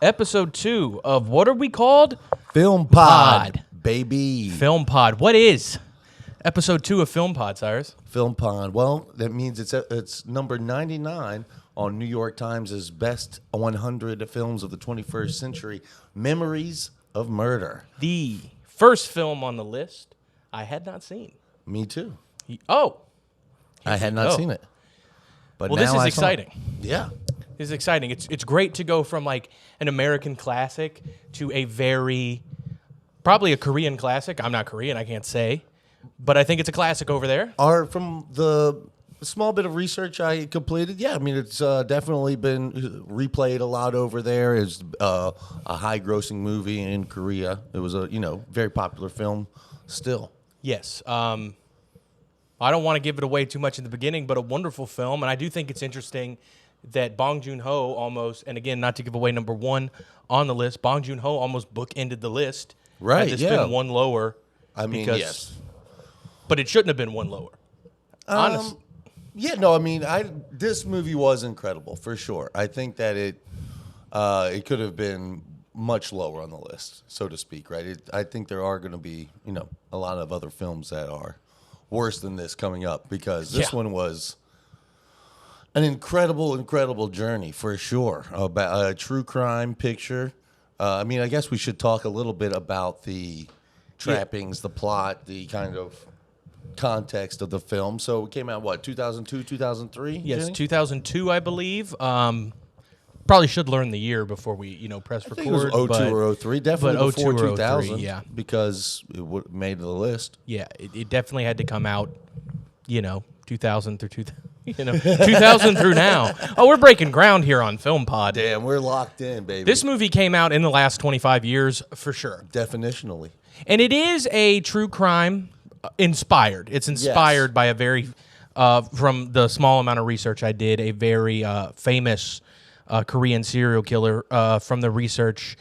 Episode 2 of what are we called? Film Pod, baby. Film Pod. What is Episode 2 of Film Pod, Cyrus? Film Pod. Well, that means it's number 99 on New York Times' best 100 films of the 21st century. Memories of Murder. The first film on the list I had not seen. Me too. I had not seen it. But well, now this is I exciting. Yeah. This is exciting. It's great to go from like an American classic to a probably a Korean classic. I'm not Korean, I can't say, but I think it's a classic over there. From the small bit of research I completed, yeah, I mean, it's definitely been replayed a lot over there. It's a high-grossing movie in Korea. It was a very popular film still. Yes. I don't want to give it away too much in the beginning, but a wonderful film, and I do think it's interesting that Bong Joon-ho almost, and again, not to give away number one on the list, Bong Joon-ho almost bookended the list. Right, Had this been one lower. I mean, yes. But it shouldn't have been one lower. Honest. Yeah, no, I mean, this movie was incredible, for sure. I think that it could have been much lower on the list, so to speak, right? I think there are going to be, a lot of other films that are worse than this coming up, because this one was an incredible journey, for sure, about a true crime picture. I mean, I guess we should talk a little bit about the trappings, the plot, the kind of context of the film. So it came out, 2002, 2003? Yes, Jenny? 2002, I believe. Probably should learn the year before we, press record. I think it was 02 or 03, definitely before 02 or 2000, 03, yeah. because it made the list. Yeah, it definitely had to come out, 2000 through 2000 through now. Oh, we're breaking ground here on Film Pod. Damn, we're locked in, baby. This movie came out in the last 25 years, for sure. Definitionally. And it is a true crime inspired. It's inspired by a very, from the small amount of research I did, a very famous Korean serial killer. From the research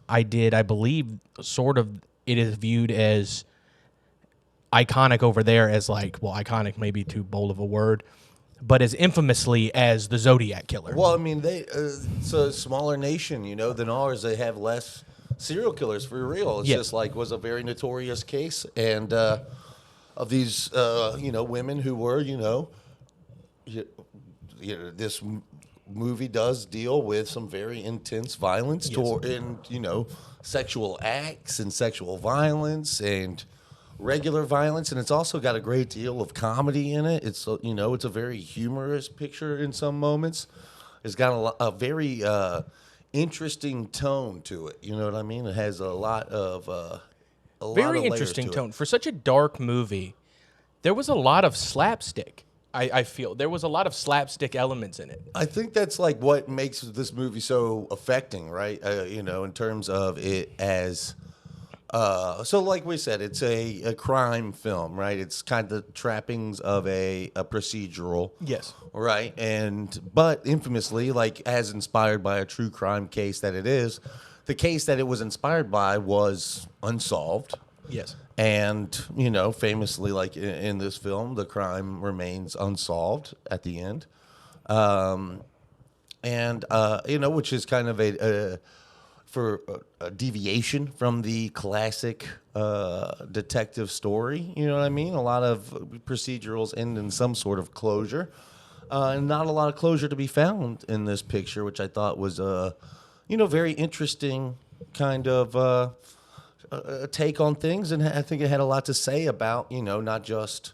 I did, I believe sort of it is viewed as iconic over there as iconic may be too bold of a word, but as infamously as the Zodiac Killer. Well, I mean, it's a smaller nation, than ours. They have less serial killers, for real. It's just was a very notorious case, and of these, women who were, this movie does deal with some very intense violence sexual acts and sexual violence and regular violence, and it's also got a great deal of comedy in it. It's it's a very humorous picture in some moments. It's got a very interesting tone to it. You know what I mean? It has a lot of very interesting tone for such a dark movie. There was a lot of slapstick. I feel there was a lot of slapstick elements in it. I think that's what makes this movie so affecting, right? In terms of it as. So like we said, it's a crime film, right? It's kind of the trappings of a procedural. Yes. Right. But infamously, as inspired by a true crime case that it is, the case that it was inspired by was unsolved. Yes. And, famously, in this film, the crime remains unsolved at the end. Which is kind of a deviation from the classic detective story. You know what I mean? A lot of procedurals end in some sort of closure. And not a lot of closure to be found in this picture, which I thought was a very interesting kind of a take on things. And I think it had a lot to say about, not just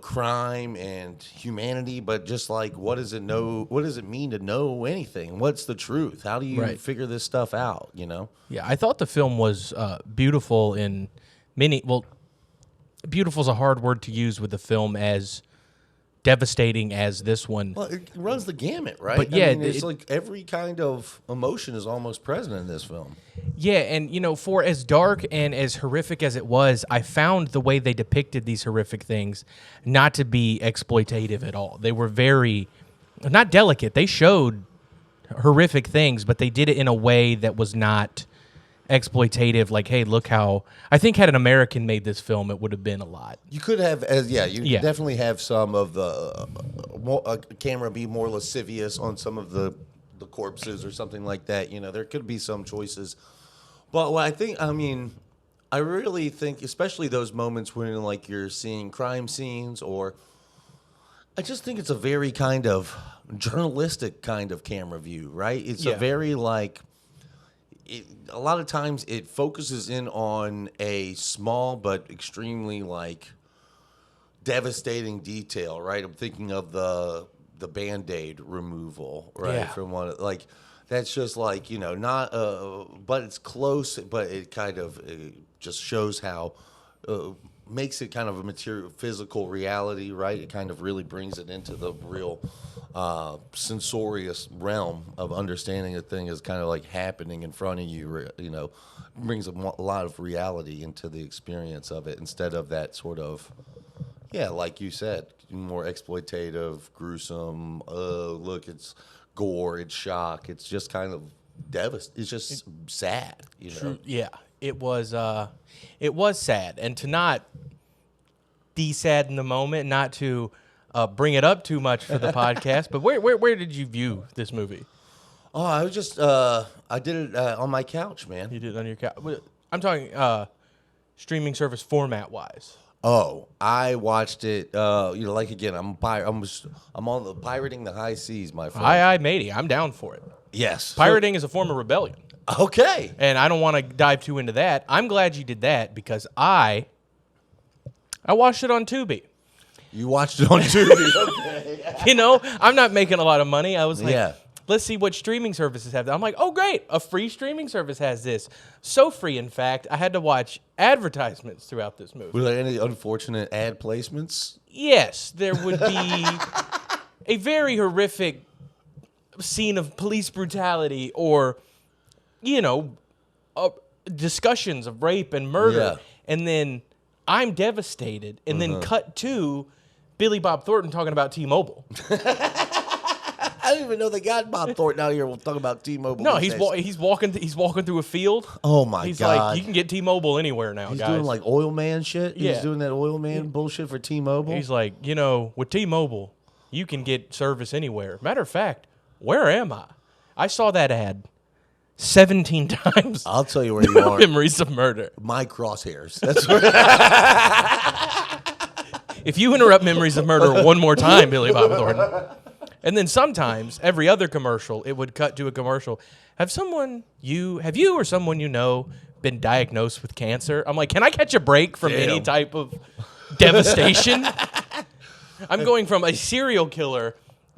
crime and humanity, but just what does it mean to know anything? What's the truth? How do you figure this stuff out, Yeah, I thought the film was beautiful in beautiful is a hard word to use with the film as devastating as this one. Well, it runs the gamut, right? But yeah, it's every kind of emotion is almost present in this film. Yeah, and for as dark and as horrific as it was, I found the way they depicted these horrific things not to be exploitative at all. They were very, not delicate. They showed horrific things, but they did it in a way that was not exploitative. Like, hey, look how, I think had an American made this film, it would have been a lot. You could have, definitely have some of the camera be more lascivious on some of the the corpses or something like that. You know, there could be some choices. But what I really think, especially those moments when like you're seeing crime scenes, or I just think it's a very kind of journalistic kind of camera view, right? It's a very like, a lot of times it focuses in on a small but extremely like devastating detail, right? I'm thinking of the Band-Aid removal, right? From one, like, that's just like, you know, not but it's close, but it kind of just shows how makes it kind of a material physical reality, right? It kind of really brings it into the real sensorious realm of understanding a thing is kind of like happening in front of you, you know, brings a lot of reality into the experience of it, instead of that sort of, yeah, like you said, more exploitative, gruesome, look, it's gore, it's shock, it's just kind of devastating, it's just sad, you know? True. Yeah, it was sad, and to not be sad in the moment, not to bring it up too much for the podcast, but where did you view this movie? Oh, I was just, I did it on my couch, man. You did it on your couch. I'm talking streaming service format wise. Oh, I watched it. You know, like again, I'm on the pirating the high seas, my friend. Aye, matey, I'm down for it. Yes, Pirating is a form of rebellion. Okay, and I don't want to dive too into that. I'm glad you did that because I watched it on Tubi. You watched it on Tubi, okay? You know, I'm not making a lot of money. I was like, yeah. Let's see what streaming services have that. I'm like, oh, great. A free streaming service has this. So free, in fact, I had to watch advertisements throughout this movie. Were there any unfortunate ad placements? Yes, there would be a very horrific scene of police brutality, or, you know, discussions of rape and murder. Yeah. And then I'm devastated. And then cut to Billy Bob Thornton talking about T-Mobile. I didn't even know they got Bob Thornton out here. We'll talk about T-Mobile. No, he's walking through a field. Oh my God! He's like, you can get T-Mobile anywhere now, he's guys. doing like oil man shit. Yeah. He's doing that oil man bullshit for T-Mobile. He's like, you know, with T-Mobile, you can get service anywhere. Matter of fact, where am I? I saw that ad 17 times. I'll tell you where you are. Memories of Murder. My crosshairs. That's where. If you interrupt Memories of Murder one more time, Billy Bob Thornton. And then sometimes, every other commercial, it would cut to a commercial. Have you or someone you know been diagnosed with cancer? I'm like, can I catch a break from any type of devastation? I'm going from a serial killer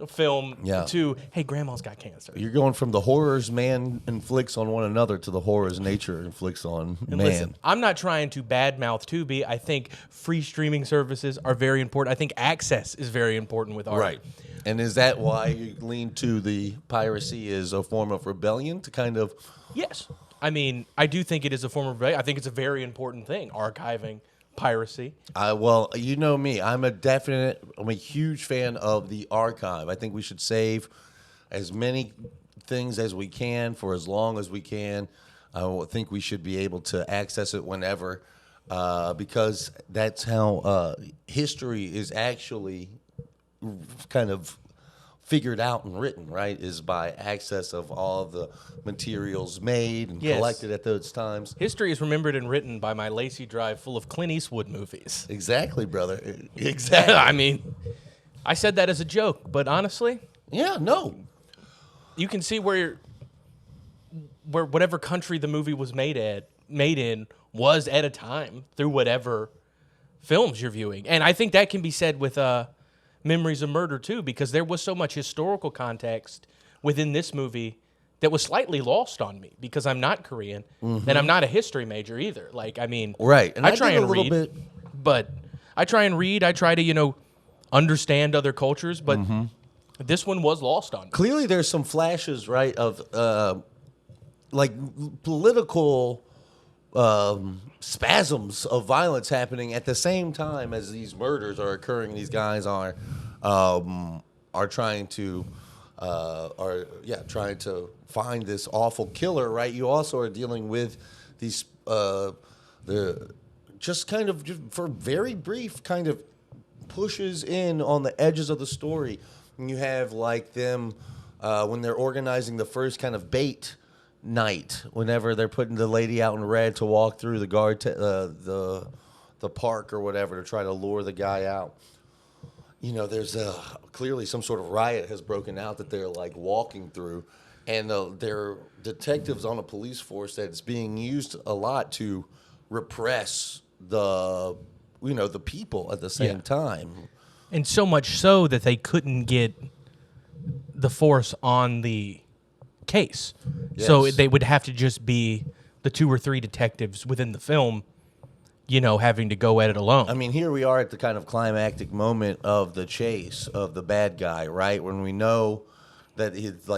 film to, hey, grandma's got cancer. You're going from the horrors man inflicts on one another to the horrors nature inflicts on man. Listen, I'm not trying to badmouth Tubi. I think free streaming services are very important. I think access is very important with art. Right. And is that why you lean to the piracy as a form of rebellion to kind of... Yes. I mean, I do think it is a form of rebellion. I think it's a very important thing, archiving piracy. Well, you know me. I'm a huge fan of the archive. I think we should save as many things as we can for as long as we can. I think we should be able to access it whenever, because that's how history is actually kind of figured out and written, right, is by access of all of the materials made and collected at those times. History is remembered and written by my lacy drive full of Clint Eastwood movies. Exactly, brother. Exactly. I mean, I said that as a joke, but honestly... Yeah, no. You can see where whatever country the movie was made in was at a time through whatever films you're viewing. And I think that can be said with... Memories of Murder, too, because there was so much historical context within this movie that was slightly lost on me because I'm not Korean and I'm not a history major either. Like, I mean, right. And I try and read, but I try and read. I try to, you know, understand other cultures, but this one was lost on me. Clearly, there's some flashes, right, of like political spasms of violence happening at the same time as these murders are occurring. These guys are trying to trying to find this awful killer. Right. You also are dealing with these just kind of for very brief kind of pushes in on the edges of the story. And you have like them when they're organizing the first kind of bait night, whenever they're putting the lady out in red to walk through the park or whatever to try to lure the guy out. There's clearly some sort of riot has broken out that they're like walking through, and they're detectives on a police force that's being used a lot to repress the people at the same time. And so much so that they couldn't get the force on the case. Yes. So they would have to just be the 2 or 3 detectives within the film, having to go at it alone. I mean, here we are at the kind of climactic moment of the chase of the bad guy, right? When we know that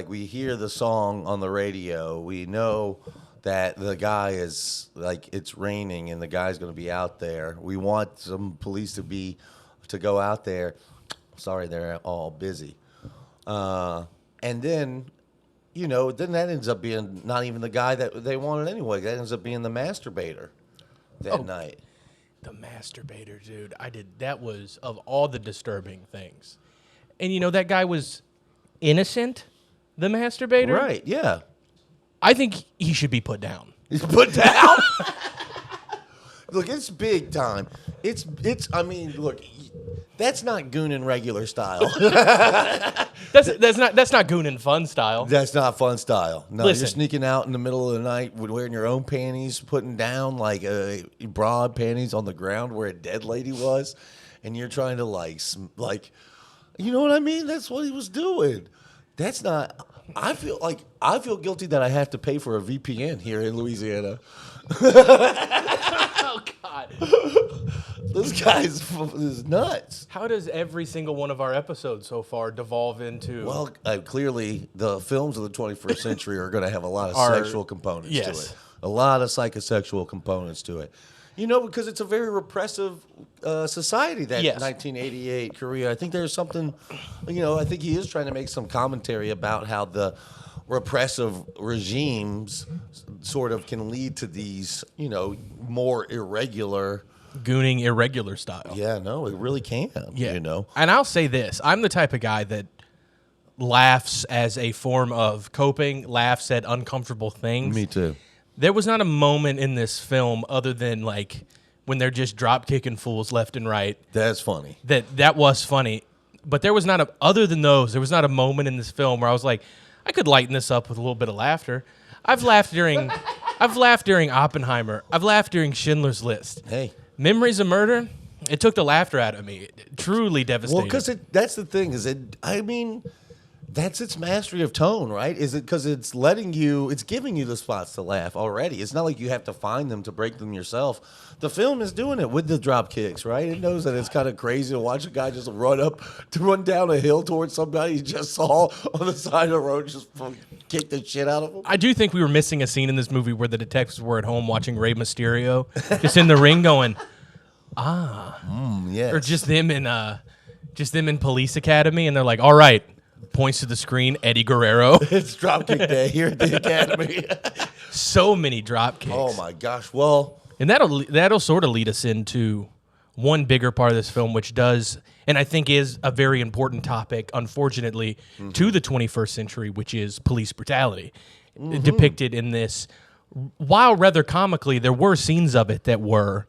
we hear the song on the radio, we know that the guy is it's raining and the guy's going to be out there. We want some police to go out there. Sorry, they're all busy. And then, then that ends up being not even the guy that they wanted anyway. That ends up being the masturbator that night. The masturbator, dude. That was of all the disturbing things. And that guy was innocent, the masturbator. Right, yeah. I think he should be put down. He's put down? Look, it's big time. I mean, look, that's not Goonin' regular style. That's not Goonin' fun style. That's not fun style. No, Listen. You're sneaking out in the middle of the night wearing your own panties, putting down broad panties on the ground where a dead lady was, and you're trying to you know what I mean? That's what he was doing. That's not. I feel guilty that I have to pay for a VPN here in Louisiana. Oh God. This guy's nuts. How does every single one of our episodes so far devolve into? Well, clearly the films of the 21st century are going to have a lot of sexual components to it. A lot of psychosexual components to it. Because it's a very repressive society, that 1988 Korea. I think there's something, I think he is trying to make some commentary about how the repressive regimes sort of can lead to these, more irregular... Gooning irregular style. Yeah, no, it really can, And I'll say this. I'm the type of guy that laughs as a form of coping, laughs at uncomfortable things. Me too. There was not a moment in this film other than when they're just drop kicking fools left and right. That's funny. That was funny. But there was not other than those, there was not a moment in this film where I was like, I could lighten this up with a little bit of laughter. I've laughed during Oppenheimer. I've laughed during Schindler's List. Hey. Memories of Murder, it took the laughter out of me. Truly devastating. Well, because that's the thing, that's its mastery of tone, right? Is it because it's giving you the spots to laugh already. It's not like you have to find them to break them yourself. The film is doing it with the drop kicks, right? It knows that it's kind of crazy to watch a guy just run down a hill towards somebody he just saw on the side of the road, just kick the shit out of him. I do think we were missing a scene in this movie where the detectives were at home watching Rey Mysterio, just in the ring going, yes. Or just them in Police Academy, and they're like, all right. Points to the screen, Eddie Guerrero. It's dropkick day here at the Academy. So many drop kicks. Oh my gosh! Well, and that'll sort of lead us into one bigger part of this film, which does, and I think is a very important topic, unfortunately, to the 21st century, which is police brutality, depicted in this. While rather comically, there were scenes of it that were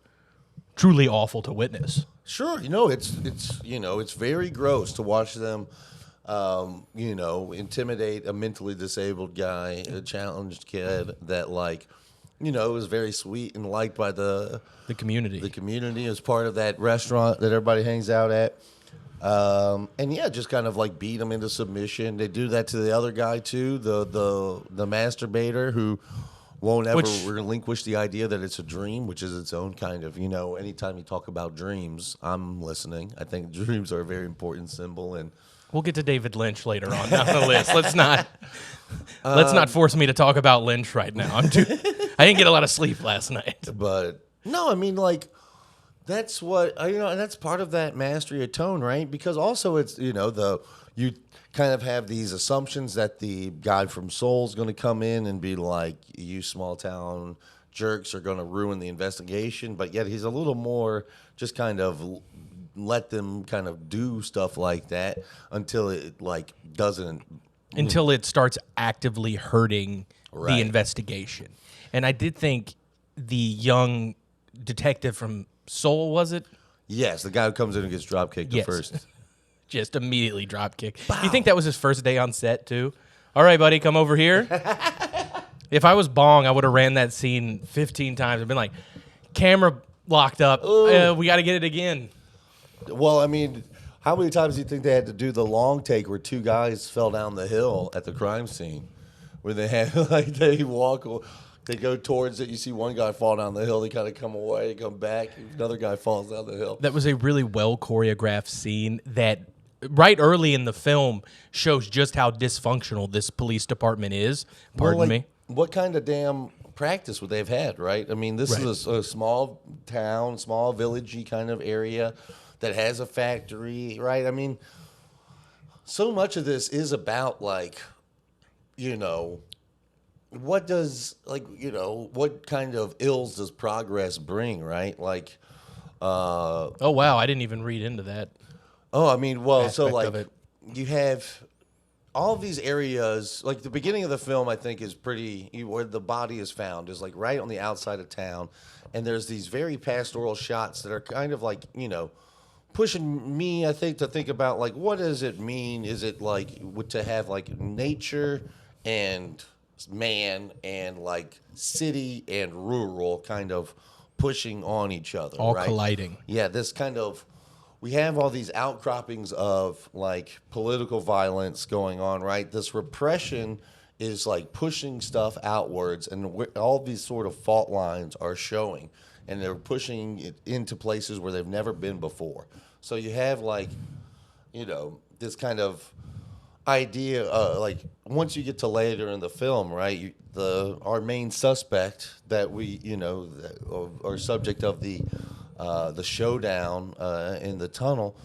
truly awful to witness. Sure, it's very gross to watch them. Intimidate a mentally disabled guy, a challenged kid that was very sweet and liked by the community. The community is part of that restaurant that everybody hangs out at. Just kind of beat him into submission. They do that to the other guy too, the masturbator who won't ever relinquish the idea that it's a dream, which is its own kind of, anytime you talk about dreams, I'm listening. I think dreams are a very important symbol, and we'll get to David Lynch later on down the list. Let's not force me to talk about Lynch right now. I didn't get a lot of sleep last night. But no, that's what and that's part of that mastery of tone, right? Because also it's you kind of have these assumptions that the guy from Soul's going to come in and be like, you small town jerks are going to ruin the investigation, but yet he's a little more just kind of let them kind of do stuff like that until it doesn't until it starts actively hurting the investigation. And I did think the young detective from Seoul, was it? Yes, the guy who comes in and gets dropkicked the first. Just immediately dropkick. You think that was his first day on set, too? All right, buddy, come over here. If I was Bong, I would have ran that scene 15 times. I've been like, camera locked up. We got to get it again. Well, I mean, how many times do you think they had to do the long take where two guys fell down the hill at the crime scene? Where they had, like, they go towards it. You see one guy fall down the hill. They kind of come away, come back. Another guy falls down the hill. That was a really well choreographed scene that right early in the film shows just how dysfunctional this police department is. Pardon me. What kind of damn practice would they have had, right? I mean, this is a small town, small villagey kind of area that has a factory, right? I mean, so much of this is about, like, you know, what does, like, you know, what kind of ills does progress bring, right? Like, oh, wow, I didn't even read into that. Oh, I mean, well, so, Aspect like, you have all of these areas, like the beginning of the film, I think, is pretty, where the body is found, is like right on the outside of town. And there's these very pastoral shots that are kind of like, you know, pushing me, I think, to think about, like, what does it mean? Is it like to have like nature and man and like city and rural kind of pushing on each other, all right? Colliding. Yeah, this kind of, we have all these outcroppings of like political violence going on, right? This repression is like pushing stuff outwards, and all these sort of fault lines are showing, and they're pushing it into places where they've never been before. So you have, like, you know, this kind of idea, like once you get to later in the film, right? Our main suspect that we, you know, are subject of the showdown in the tunnel,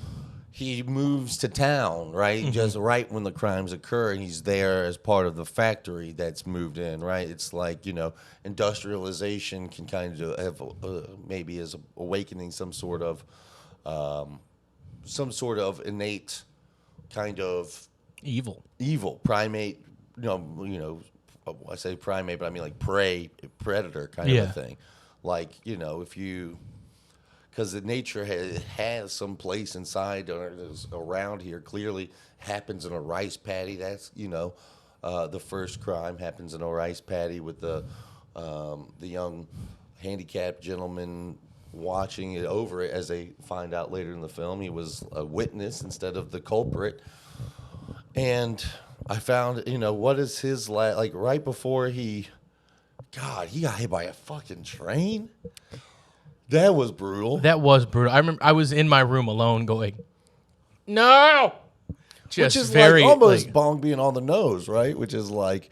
he moves to town, right? Mm-hmm. Just right when the crimes occur, and he's there as part of the factory that's moved in, right? It's like, you know, industrialization can kind of have maybe is awakening some sort of innate kind of evil primate. You know, I say primate, but I mean like predator kind of a thing. Like, you know, if you, because the nature has some place inside or around here. Clearly happens in a rice paddy. That's, you know, the first crime happens in a rice paddy with the young handicapped gentleman watching it over it, as they find out later in the film. He was a witness instead of the culprit. And I found, you know, what is his like right before he got hit by a fucking train. That was brutal. I remember I was in my room alone going, no! Just which is very, like almost like, Bong being on the nose, right? Which is like,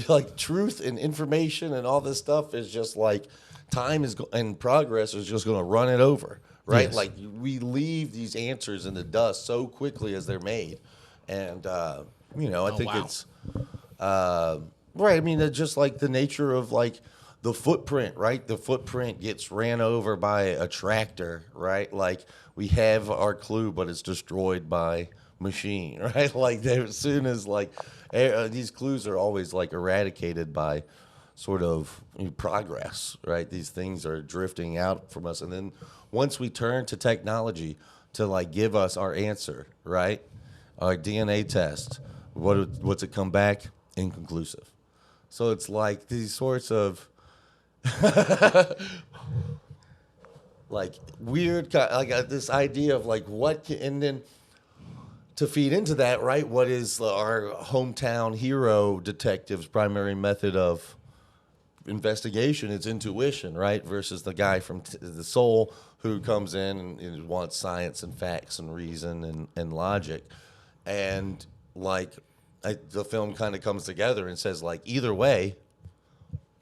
like truth and information and all this stuff is just like time and progress is just going to run it over, right? Yes. Like we leave these answers in the dust so quickly as they're made. And, you know, I think it's, right. I mean, it's just like the nature of like, the footprint, right? The footprint gets ran over by a tractor, right? Like we have our clue, but it's destroyed by machine, right? Like as soon as like these clues are always like eradicated by sort of progress, right? These things are drifting out from us, and then once we turn to technology to like give us our answer, right? Our DNA test, what's it come back? Inconclusive. So it's like these sorts of like weird, like this idea of like and then to feed into that, right? What is our hometown hero detective's primary method of investigation? It's intuition, right? Versus the guy from the Soul who comes in and wants science and facts and reason and logic. And like the film kind of comes together and says like either way,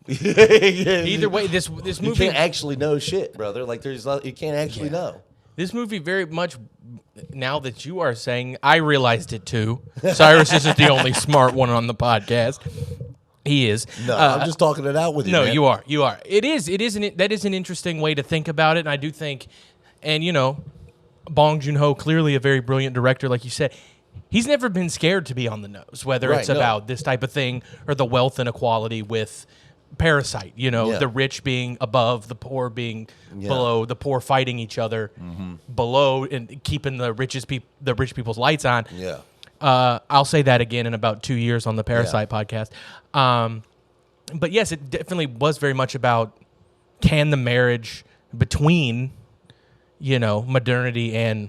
this movie, you can't actually know shit, brother. Like you can't actually know. This movie very much, now that you are saying, I realized it too. Cyrus isn't the only smart one on the podcast. He is. No, I'm just talking it out with you. No, man. You are. That is an interesting way to think about it. And I do think, and you know, Bong Joon-ho, clearly a very brilliant director, like you said. he's never been scared to be on the nose, whether it's about this type of thing or the wealth inequality with Parasite, the rich being above, the poor being below, the poor fighting each other below and keeping the rich people's lights on. Yeah. I'll say that again in about 2 years on the Parasite podcast. But yes, it definitely was very much about, can the marriage between, modernity and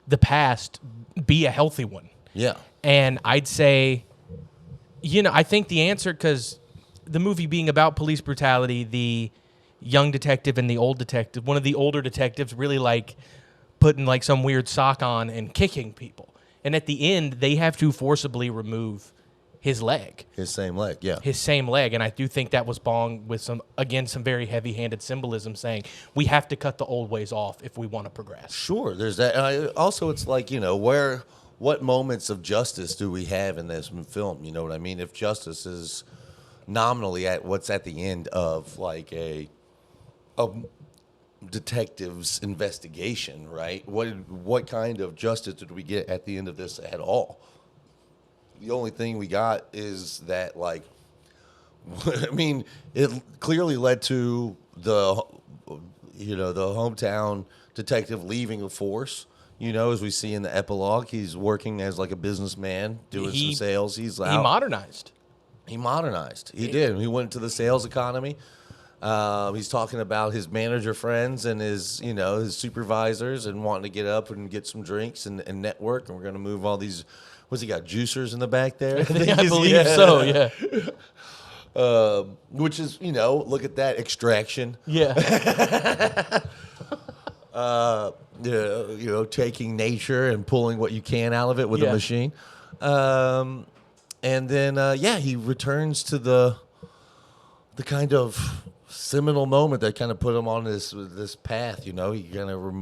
the past be a healthy one? Yeah. And I'd say, I think the answer, because the movie being about police brutality, the young detective and the old detective, one of the older detectives really like putting like some weird sock on and kicking people. And at the end, they have to forcibly remove his leg. His same leg, yeah. His same leg. And I do think that was Bong with some very heavy-handed symbolism saying, we have to cut the old ways off if we want to progress. Sure, there's that. Also, it's like, what moments of justice do we have in this film? You know what I mean? If justice is nominally at what's at the end of like a detective's investigation, right? What kind of justice did we get at the end of this at all? The only thing we got is that, like, I mean, it clearly led to the hometown detective leaving the force. As we see in the epilogue, he's working as like a businessman, doing some sales. He modernized. He did. He went to the sales economy. He's talking about his manager friends and his supervisors and wanting to get up and get some drinks and network. And we're going to move all these. What's he got? Juicers in the back there? I believe so. Yeah. Which is, look at that extraction. Yeah. Taking nature and pulling what you can out of it with a machine. And then, he returns to the kind of seminal moment that kind of put him on this path. He kind of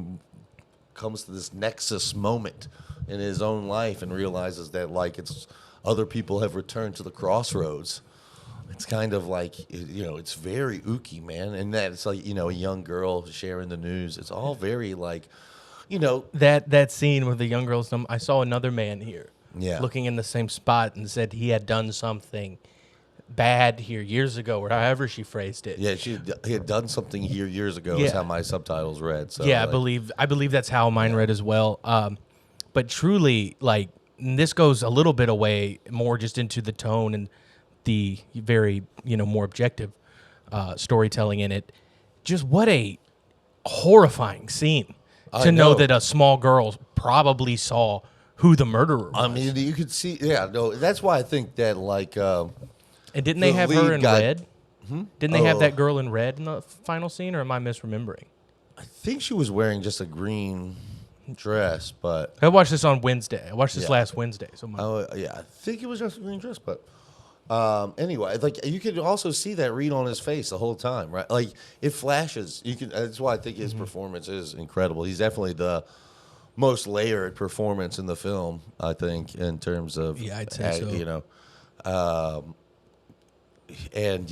comes to this nexus moment in his own life and realizes that, like, it's other people have returned to the crossroads. It's kind of like, it's very ooky, man. And that it's like, a young girl sharing the news. It's all very like, That scene with the young girls, I saw another man here looking in the same spot and said he had done something bad here years ago, or however she phrased it. Yeah, he had done something here years ago is how my subtitles read. So yeah, I believe that's how mine read as well. But truly, like, this goes a little bit away more just into the tone and the very, more objective storytelling in it. Just what a horrifying scene to know that a small girl probably saw who the murderer was. I mean, you could see, that's why I think that, like... and didn't they have her in red? Didn't they have that girl in red in the final scene, or am I misremembering? I think she was wearing just a green dress, but... I watched this on Wednesday. I watched this last Wednesday. So I think it was just a green dress, but... anyway, like, you could also see that read on his face the whole time, right? Like, it flashes. That's why I think his performance is incredible. He's definitely the most layered performance in the film, I think, in terms of... Yeah, I'd say so. And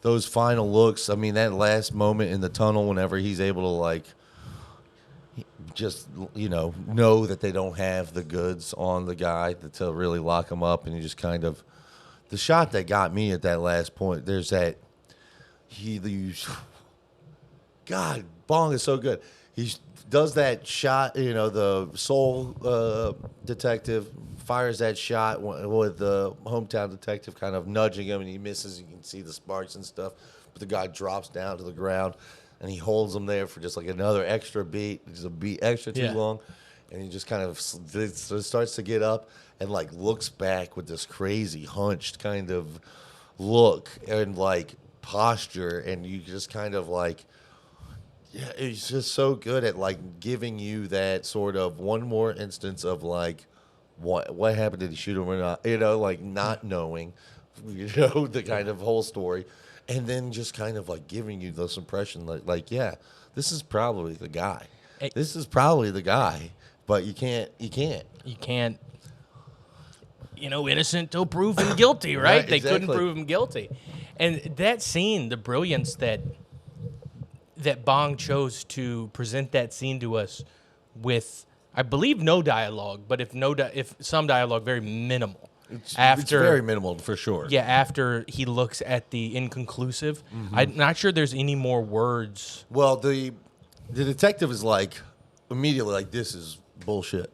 those final looks, I mean, that last moment in the tunnel whenever he's able to, like, just, know that they don't have the goods on the guy to really lock him up, and he just kind of... The shot that got me at that last point, there's that... God, Bong is so good. He does that shot, the soul detective fires that shot with the hometown detective kind of nudging him, and he misses. You can see the sparks and stuff. But the guy drops down to the ground, and he holds him there for just like another extra beat, just a beat extra too long. And he just kind of starts to get up and, like, looks back with this crazy hunched kind of look and, like, posture. And you just kind of, like... Yeah, he's just so good at, like, giving you that sort of one more instance of, like, what happened? Did he shoot him or not? Like, not knowing, the kind of whole story. And then just kind of, like, giving you this impression like, yeah, this is probably the guy. This is probably the guy. But you can't. Innocent till proven guilty, right? Right, they couldn't prove him guilty. And that scene, the brilliance that Bong chose to present that scene to us with I believe no dialogue, but if some dialogue, very minimal. It's very minimal for sure. Yeah, after he looks at the inconclusive, I'm not sure there's any more words. Well, the detective is like immediately like, this is bullshit,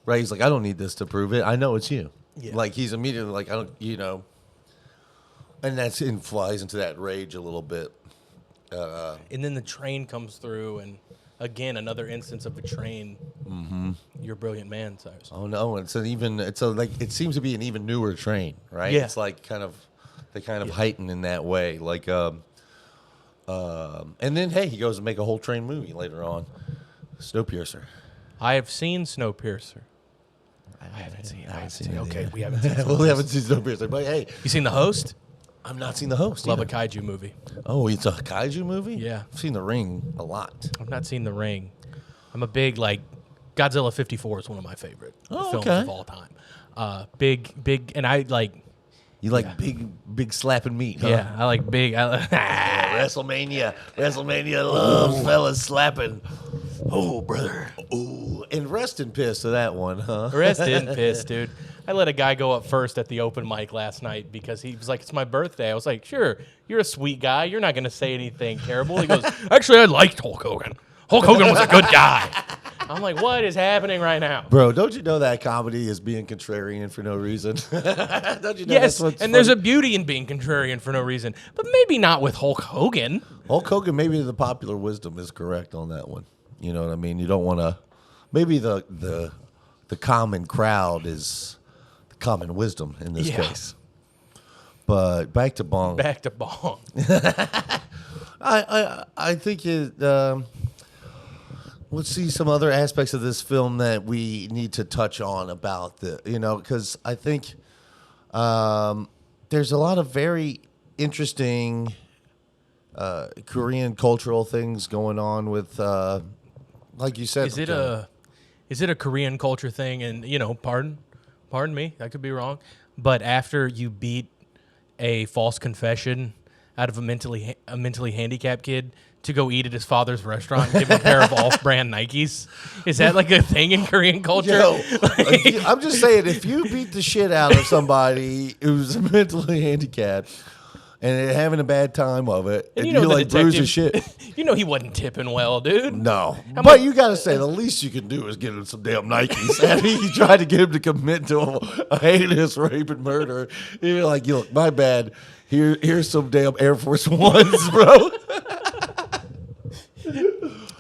right? He's like, I don't need this to prove it. I know it's you. Yeah. Like he's immediately like, I don't, and that's flies into that rage a little bit. And then the train comes through, and again another instance of a train. You're a brilliant man, Cyrus. Oh no, it seems to be an even newer train, right? Yeah. It's like they heighten in that way, like and then hey, he goes and make a whole train movie later on, Snowpiercer. I have seen Snowpiercer. I haven't seen it. Okay, we haven't seen it. We haven't seen Snowpiercer, but hey, You seen The Host? I've not seen The Host. Love either. a kaiju movie. Oh, it's a kaiju movie? Yeah. I've seen The Ring a lot. I've not seen The Ring. I'm a big Godzilla 54 is one of my favorite films okay. of all time. Big, and I like. You like big slapping meat, huh? Yeah, I like big. WrestleMania loves fellas slapping. Oh, brother. Oh, and rest in piss to that one, huh? Rest in piss, dude. I let a guy go up first at the open mic last night because he was like, it's my birthday. I was like, sure, you're a sweet guy. You're not going to say anything terrible. He goes, actually, I liked Hulk Hogan. Hulk Hogan was a good guy. I'm like, what is happening right now? Bro, don't you know that comedy is being contrarian for no reason? Don't you know Yes, that's what's and there's a funny? beauty in being contrarian for no reason, but maybe not with Hulk Hogan. Hulk Hogan, maybe the popular wisdom is correct on that one. You know what I mean? You don't want to. Maybe the common crowd is the common wisdom in this case. But back to Bong. Back to Bong. I think it. Let's see some other aspects of this film that we need to touch on about because I think there's a lot of very interesting Korean cultural things going on with, like you said. Is it a Korean culture thing? And pardon me, I could be wrong. But after you beat a false confession out of a mentally handicapped kid to go eat at his father's restaurant and give him a pair of off-brand Nikes, is that like a thing in Korean culture? I'm just saying, if you beat the shit out of somebody who's mentally handicapped and they're having a bad time of it, and you like bruise his shit. He wasn't tipping well, dude. No. But you got to say, the least you can do is get him some damn Nikes. And he tried to get him to commit to a heinous rape and murder. You're like, look, my bad. Here's some damn Air Force Ones, bro.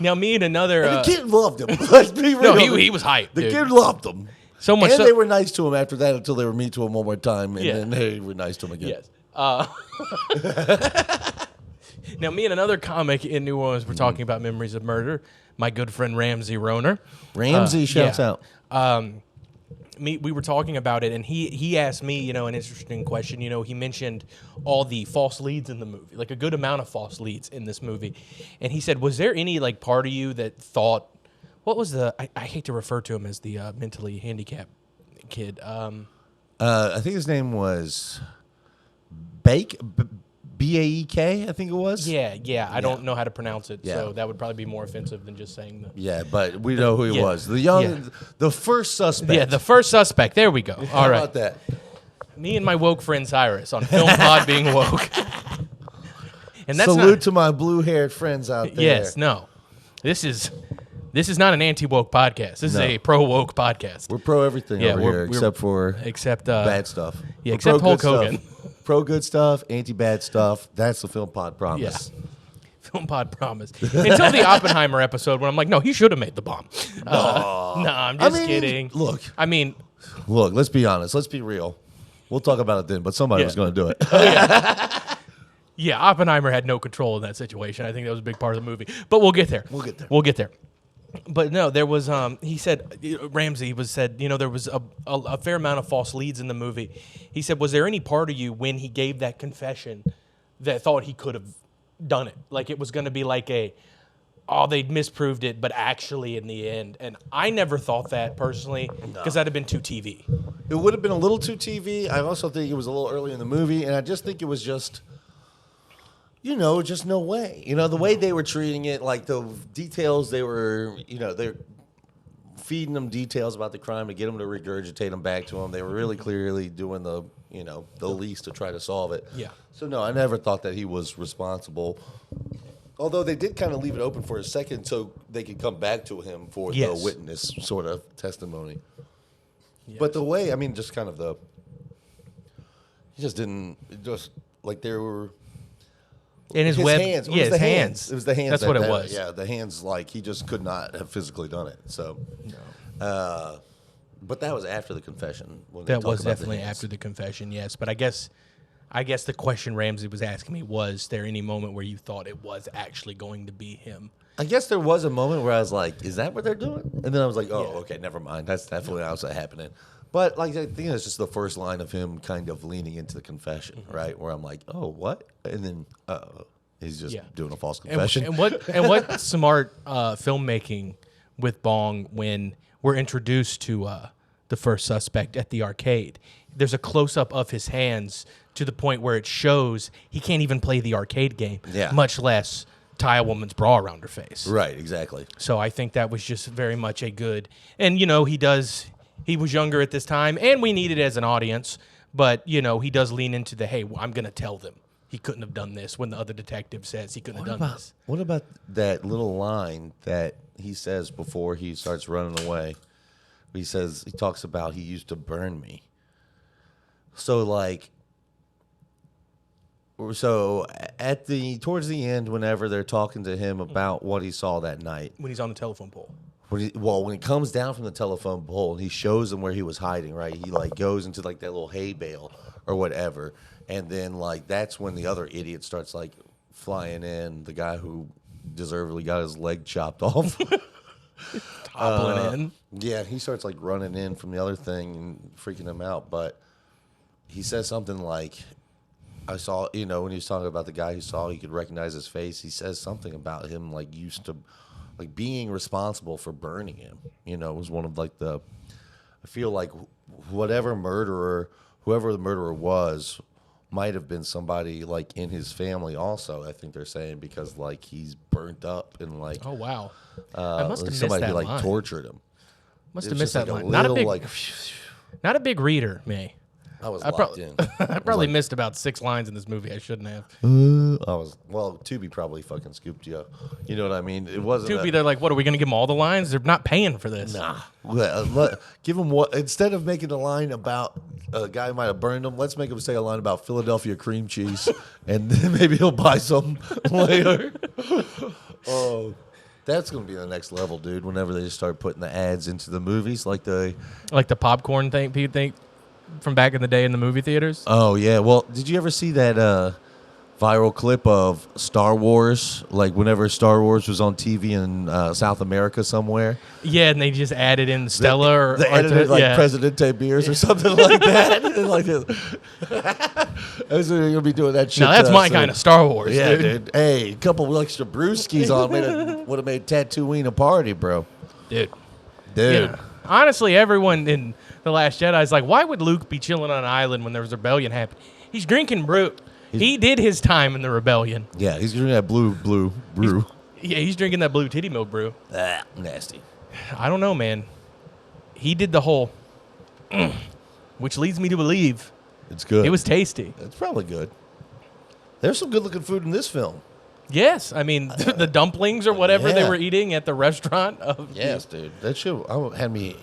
Now, me and another... the kid loved him. Let's be real. No, he was hyped, The dude. kid loved him. So much and so, they were nice to him after that until they were mean to him one more time. And then they were nice to him again. Yes. Now, me and another comic in New Orleans were talking about memories of murder. My good friend Ramsey Roner. Ramsey shouts out. We were talking about it, and he asked me, an interesting question. He mentioned all the false leads in the movie, like a good amount of false leads in this movie. And he said, was there any part of you that thought, what was I hate to refer to him as the mentally handicapped kid. I think his name was Bake, B-A-E-K, I think it was. Yeah. I don't know how to pronounce it, so that would probably be more offensive than just saying the... Yeah, but we know who he was. The first suspect. Yeah, the first suspect. There we go. All How right. about that? Me and my woke friend Cyrus on Film Pod being woke. And that's Salute to my blue-haired friends out there. Yes, no. This is not an anti-woke podcast. This is a pro-woke podcast. We're pro everything over here, except bad stuff. Yeah, We're except pro Hulk good Hogan. Stuff. Pro good stuff, anti-bad stuff. That's the Film Pod promise. Yeah. Film Pod promise. Until the Oppenheimer episode when I'm like, no, he should have made the bomb. No, I'm just kidding. Look, let's be honest. Let's be real. We'll talk about it then, but somebody was going to do it. Yeah, Oppenheimer had no control in that situation. I think that was a big part of the movie. But we'll get there. We'll get there. But no, there was, he said, Ramsey said, there was a fair amount of false leads in the movie. He said, was there any part of you when he gave that confession that thought he could have done it? Like it was going to be like they misproved it, but actually in the end. And I never thought that personally because that'd have been too TV. It would have been a little too TV. I also think it was a little early in the movie, and I just think it was just... just no way. The way they were treating it, like the details they were, they're feeding them details about the crime to get them to regurgitate them back to him. They were really clearly doing the least to try to solve it. Yeah. So no, I never thought that he was responsible. Although they did kind of leave it open for a second so they could come back to him for the witness sort of testimony. Yes. But the way, I mean, just kind of he just didn't, just like there were. In his hands. Yeah, his hands. It was the hands. That's what it was. Yeah, the hands, like he just could not have physically done it. So, no. But that was after the confession. That was definitely after the confession, yes. But I guess the question Ramsey was asking me, was there any moment where you thought it was actually going to be him? I guess there was a moment where I was like, is that what they're doing? And then I was like, okay, never mind. That's definitely not what's happening. But like I think it's just the first line of him kind of leaning into the confession, right? Where I'm like, oh, what? And then he's just doing a false confession. And what smart filmmaking with Bong when we're introduced to the first suspect at the arcade. There's a close up of his hands to the point where it shows he can't even play the arcade game, much less tie a woman's bra around her face. Right, exactly. So I think that was just very much a good, and he was younger at this time, and we needed it as an audience, but, he does lean into the, hey, I'm going to tell them he couldn't have done this when the other detective says he couldn't have done this. What about that little line that he says before he starts running away? He talks about he used to burn me. So, towards the end, whenever they're talking to him about what he saw that night. When he's on the telephone pole. When he comes down from the telephone pole, he shows them where he was hiding, right? He goes into that little hay bale or whatever, and then that's when the other idiot starts flying in, the guy who deservedly got his leg chopped off. Toppling in. Yeah, he starts running in from the other thing and freaking him out, but he says something like, I saw, when he was talking about the guy who saw he could recognize his face, he says something about him used to being responsible for burning him, was one of I feel like whoever the murderer was might have been somebody in his family also, I think they're saying, because he's burnt up and oh wow. I must have missed somebody that who line. Tortured him. Must have missed that line. Not a big reader, me. I was locked in. I probably missed about 6 lines in this movie I shouldn't have. Tubi probably fucking scooped you. You know what I mean? It wasn't. Tubi, they're like, what, are we going to give them all the lines? They're not paying for this. Nah. Give them instead of making a line about a guy who might have burned him, let's make him say a line about Philadelphia cream cheese, and then maybe he'll buy some later. Oh. That's going to be the next level, dude, whenever they just start putting the ads into the movies, like the popcorn thing from back in the day in the movie theaters. Oh, yeah. Well, did you ever see that viral clip of Star Wars, whenever Star Wars was on TV in South America somewhere? Yeah, and they just added in Stella they edited Presidente beers or something like that. I was going to be doing that shit. Now, that's my kind of Star Wars, yeah, dude. Hey, a couple extra brewskis on would have made Tatooine a party, bro. Dude. Honestly, everyone in The Last Jedi is like, why would Luke be chilling on an island when there was a rebellion happening? He's drinking brew. He did his time in the rebellion. Yeah, he's drinking that blue brew. He's drinking that blue titty milk brew. Nasty. I don't know, man. He did the whole, which leads me to believe it's good. It was tasty. It's probably good. There's some good-looking food in this film. Yes, I mean the dumplings or whatever they were eating at the restaurant. Yes, dude. That shit had me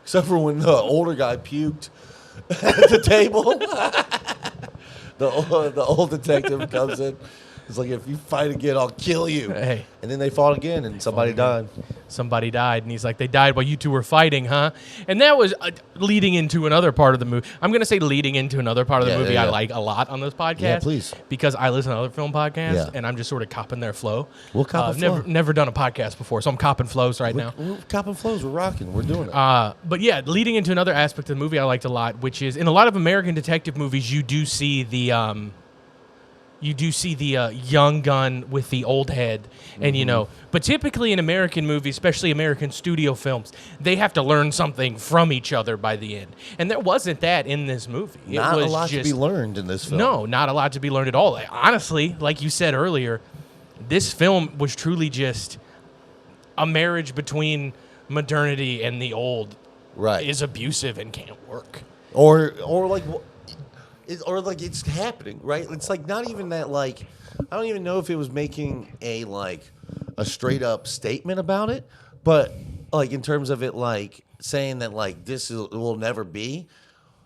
except for when the older guy puked at the table. The old detective comes in. It's like, if you fight again, I'll kill you. Hey. And then they fought again, and somebody died. Somebody died, and he's like, they died while you two were fighting, huh? And that was leading into another part of the movie. I'm going to say leading into another part of the movie I like a lot on this podcast. Yeah, please. Because I listen to other film podcasts, and I'm just sort of copping their flow. We'll cop a flow. Never done a podcast before, so I'm copping flows now. We're copping flows. We're rocking. We're doing it. But yeah, leading into another aspect of the movie I liked a lot, which is in a lot of American detective movies, you do see the young gun with the old head, and but typically in American movies, especially American studio films, they have to learn something from each other by the end, and there wasn't that in this movie. Not a lot to be learned in this film. No, not a lot to be learned at all. Honestly, like you said earlier, this film was truly just a marriage between modernity and the old right. is abusive and can't work. Or like, or like it's happening, right? It's like not even that. Like, I don't even know if it was making a straight up statement about it, but like in terms of it, like saying that like will never be.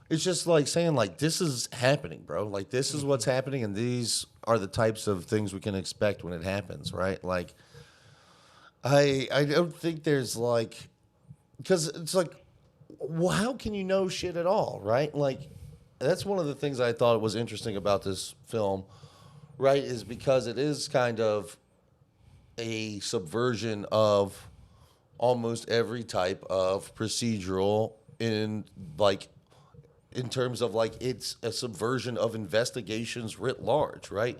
It's just like saying like this is happening, bro. Like this is what's happening, and these are the types of things we can expect when it happens, right? Like, I don't think there's like, because it's like, well, how can you know shit at all, right? Like, that's one of the things I thought was interesting about this film, right? Is because it is kind of a subversion of almost every type of procedural in terms of like it's a subversion of investigations writ large, right?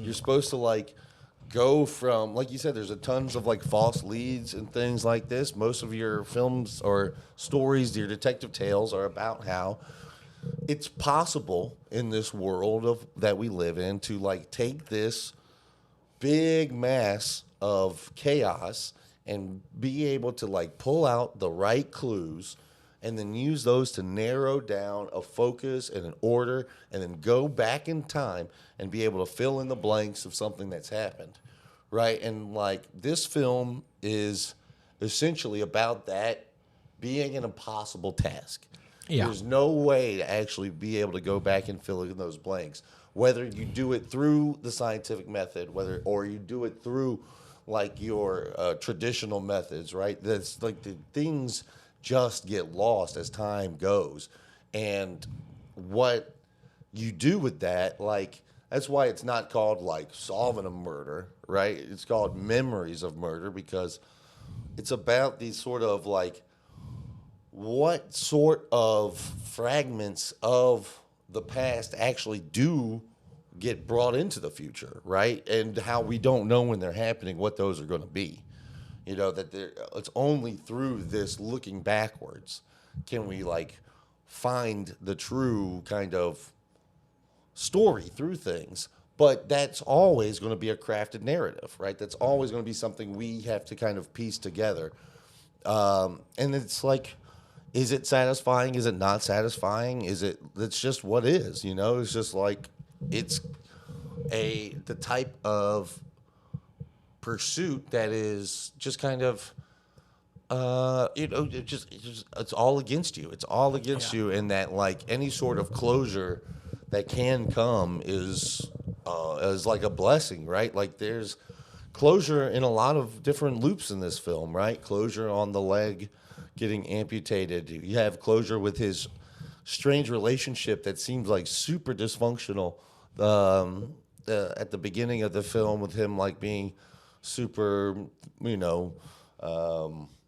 You're supposed to like go from, like you said, there's a tons of like false leads and things like this. Most of your films or stories, your detective tales are about how it's possible in this world of that we live in to like take this big mass of chaos and be able to like pull out the right clues and then use those to narrow down a focus and an order and then go back in time and be able to fill in the blanks of something that's happened, right? And like this film is essentially about that being an impossible task. Yeah. There's no way to actually be able to go back and fill in those blanks, whether you do it through the scientific method, or you do it through like your traditional methods, right? That's like the things just get lost as time goes. And what you do with that, like, that's why it's not called like solving a murder, right? It's called memories of murder because it's about these sort of like what sort of fragments of the past actually do get brought into the future, right? And how we don't know when they're happening, what those are going to be. You know, that it's only through this looking backwards can we like find the true kind of story through things. But that's always going to be a crafted narrative, right? That's always going to be something we have to kind of piece together. And it's like, is it satisfying? Is it not satisfying? It's just what is, you know? It's just like, it's the type of pursuit that is just kind of, it's all against you. It's all against you, and that like any sort of closure that can come is like a blessing, right? Like there's closure in a lot of different loops in this film, right? Closure on the leg getting amputated. You have closure with his strange relationship that seems like super dysfunctional at the beginning of the film, with him like being super,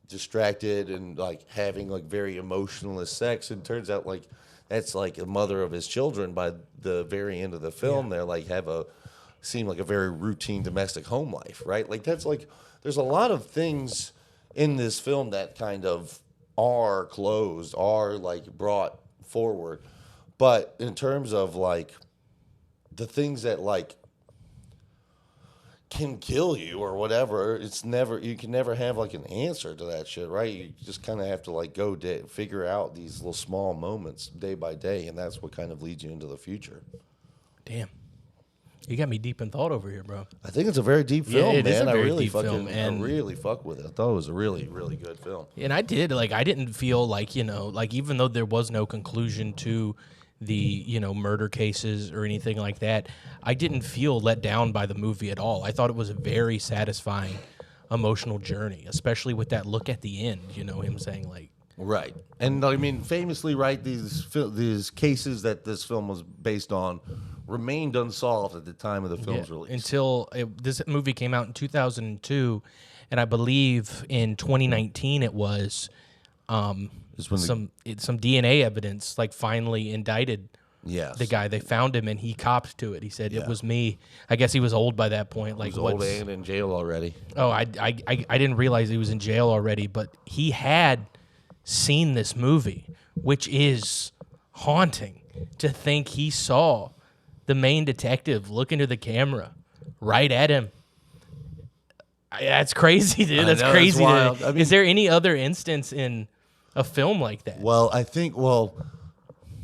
distracted and like having like very emotionless sex. And turns out like that's like a mother of his children by the very end of the film. They're like seem like a very routine domestic home life, right? Like that's like, there's a lot of things in this film that kind of are closed, are like brought forward. But in terms of like the things that like can kill you or whatever, you can never have like an answer to that shit, right? You just kind of have to like figure out these little small moments day by day, and that's what kind of leads you into the future. Damn. You got me deep in thought over here, bro. I think it's a very deep film, it man. is a very deep film, film, I really fuck with it. I thought it was a really, really good film. And I didn't feel like, like even though there was no conclusion to the, murder cases or anything like that, I didn't feel let down by the movie at all. I thought it was a very satisfying emotional journey, especially with that look at the end, him saying like, right. And I mean, famously, right, these cases that this film was based on remained unsolved at the time of the film's release. Until this movie came out in 2002, and I believe in 2019 it was some DNA evidence like finally indicted the guy. They found him and he copped to it. He said it was me. I guess he was old by that point. Like he was old and in jail already. Oh, I didn't realize he was in jail already, but he had seen this movie, which is haunting to think he saw the main detective look into the camera right at him That's crazy, dude. That's know, crazy. wild. I mean, is there any other instance in a film like that? Well, I think,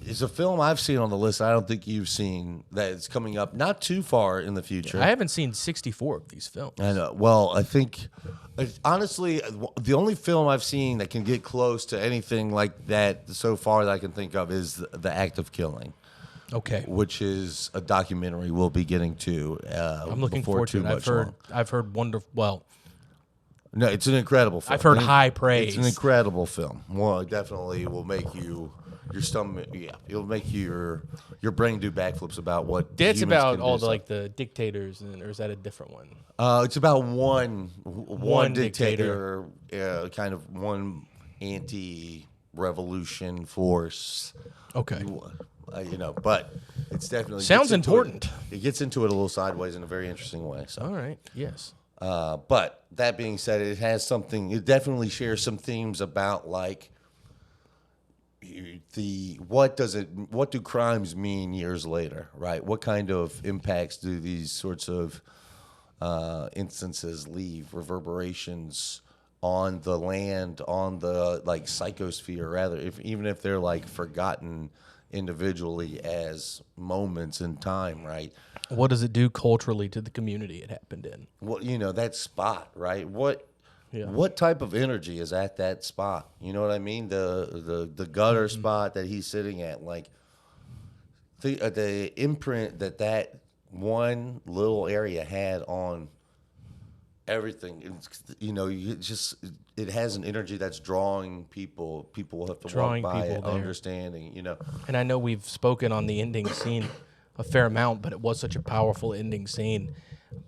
it's a film I've seen on the list I don't think you've seen that it's coming up not too far in the future. I haven't seen 64 of these films. I know. Well, I think, honestly, the only film I've seen that can get close to anything like that so far that I can think of is The Act of Killing. Okay. Which is a documentary we'll be getting to. I'm looking forward to it. I've heard wonderful. Well, no, it's an incredible film. I've heard high praise. It's an incredible film. Well, it definitely will make your stomach. Yeah, it'll make your brain do backflips about what. It's about all the dictators, or is that a different one? It's about one dictator, kind of one anti-revolution force. Okay. But it's definitely sounds important. It gets into it a little sideways in a very interesting way. So. All right. Yes. But that being said, it has something. It definitely shares some themes about what do crimes mean years later, right? What kind of impacts do these sorts of instances leave, reverberations on the land, on the psychosphere, rather, even if they're forgotten individually as moments in time, right? What does it do culturally to the community it happened in? Well, that spot, right? What type of energy is at that spot? You know what I mean? The gutter spot that he's sitting at, the imprint that one little area had on everything. It has an energy that's drawing people. People have to walk by it, understanding. And I know we've spoken on the ending scene a fair amount, but it was such a powerful ending scene.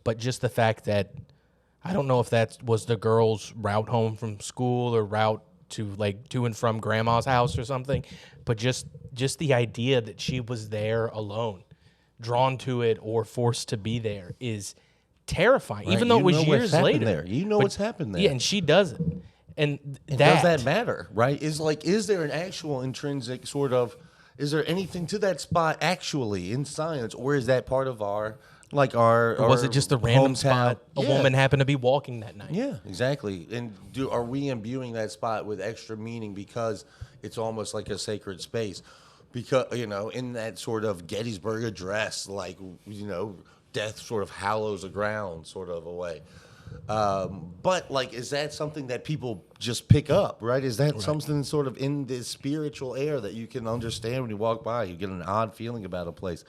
But just the fact that I don't know if that was the girl's route home from school or route to and from grandma's house or something, but just the idea that she was there alone, drawn to it or forced to be there is terrifying. Right. Even though it was years later, what's happened there. Yeah, and she doesn't. And does that matter? Right? Is there an actual intrinsic sort of? Is there anything to that spot actually in science, or is that part of our? Or was it just a random spot? A woman happened to be walking that night. Yeah, exactly. And are we imbuing that spot with extra meaning because it's almost like a sacred space? Because in that sort of Gettysburg Address, death sort of hallows the ground, sort of a way. But is that something that people just pick up? Right? Is that something sort of in the spiritual air that you can understand when you walk by? You get an odd feeling about a place.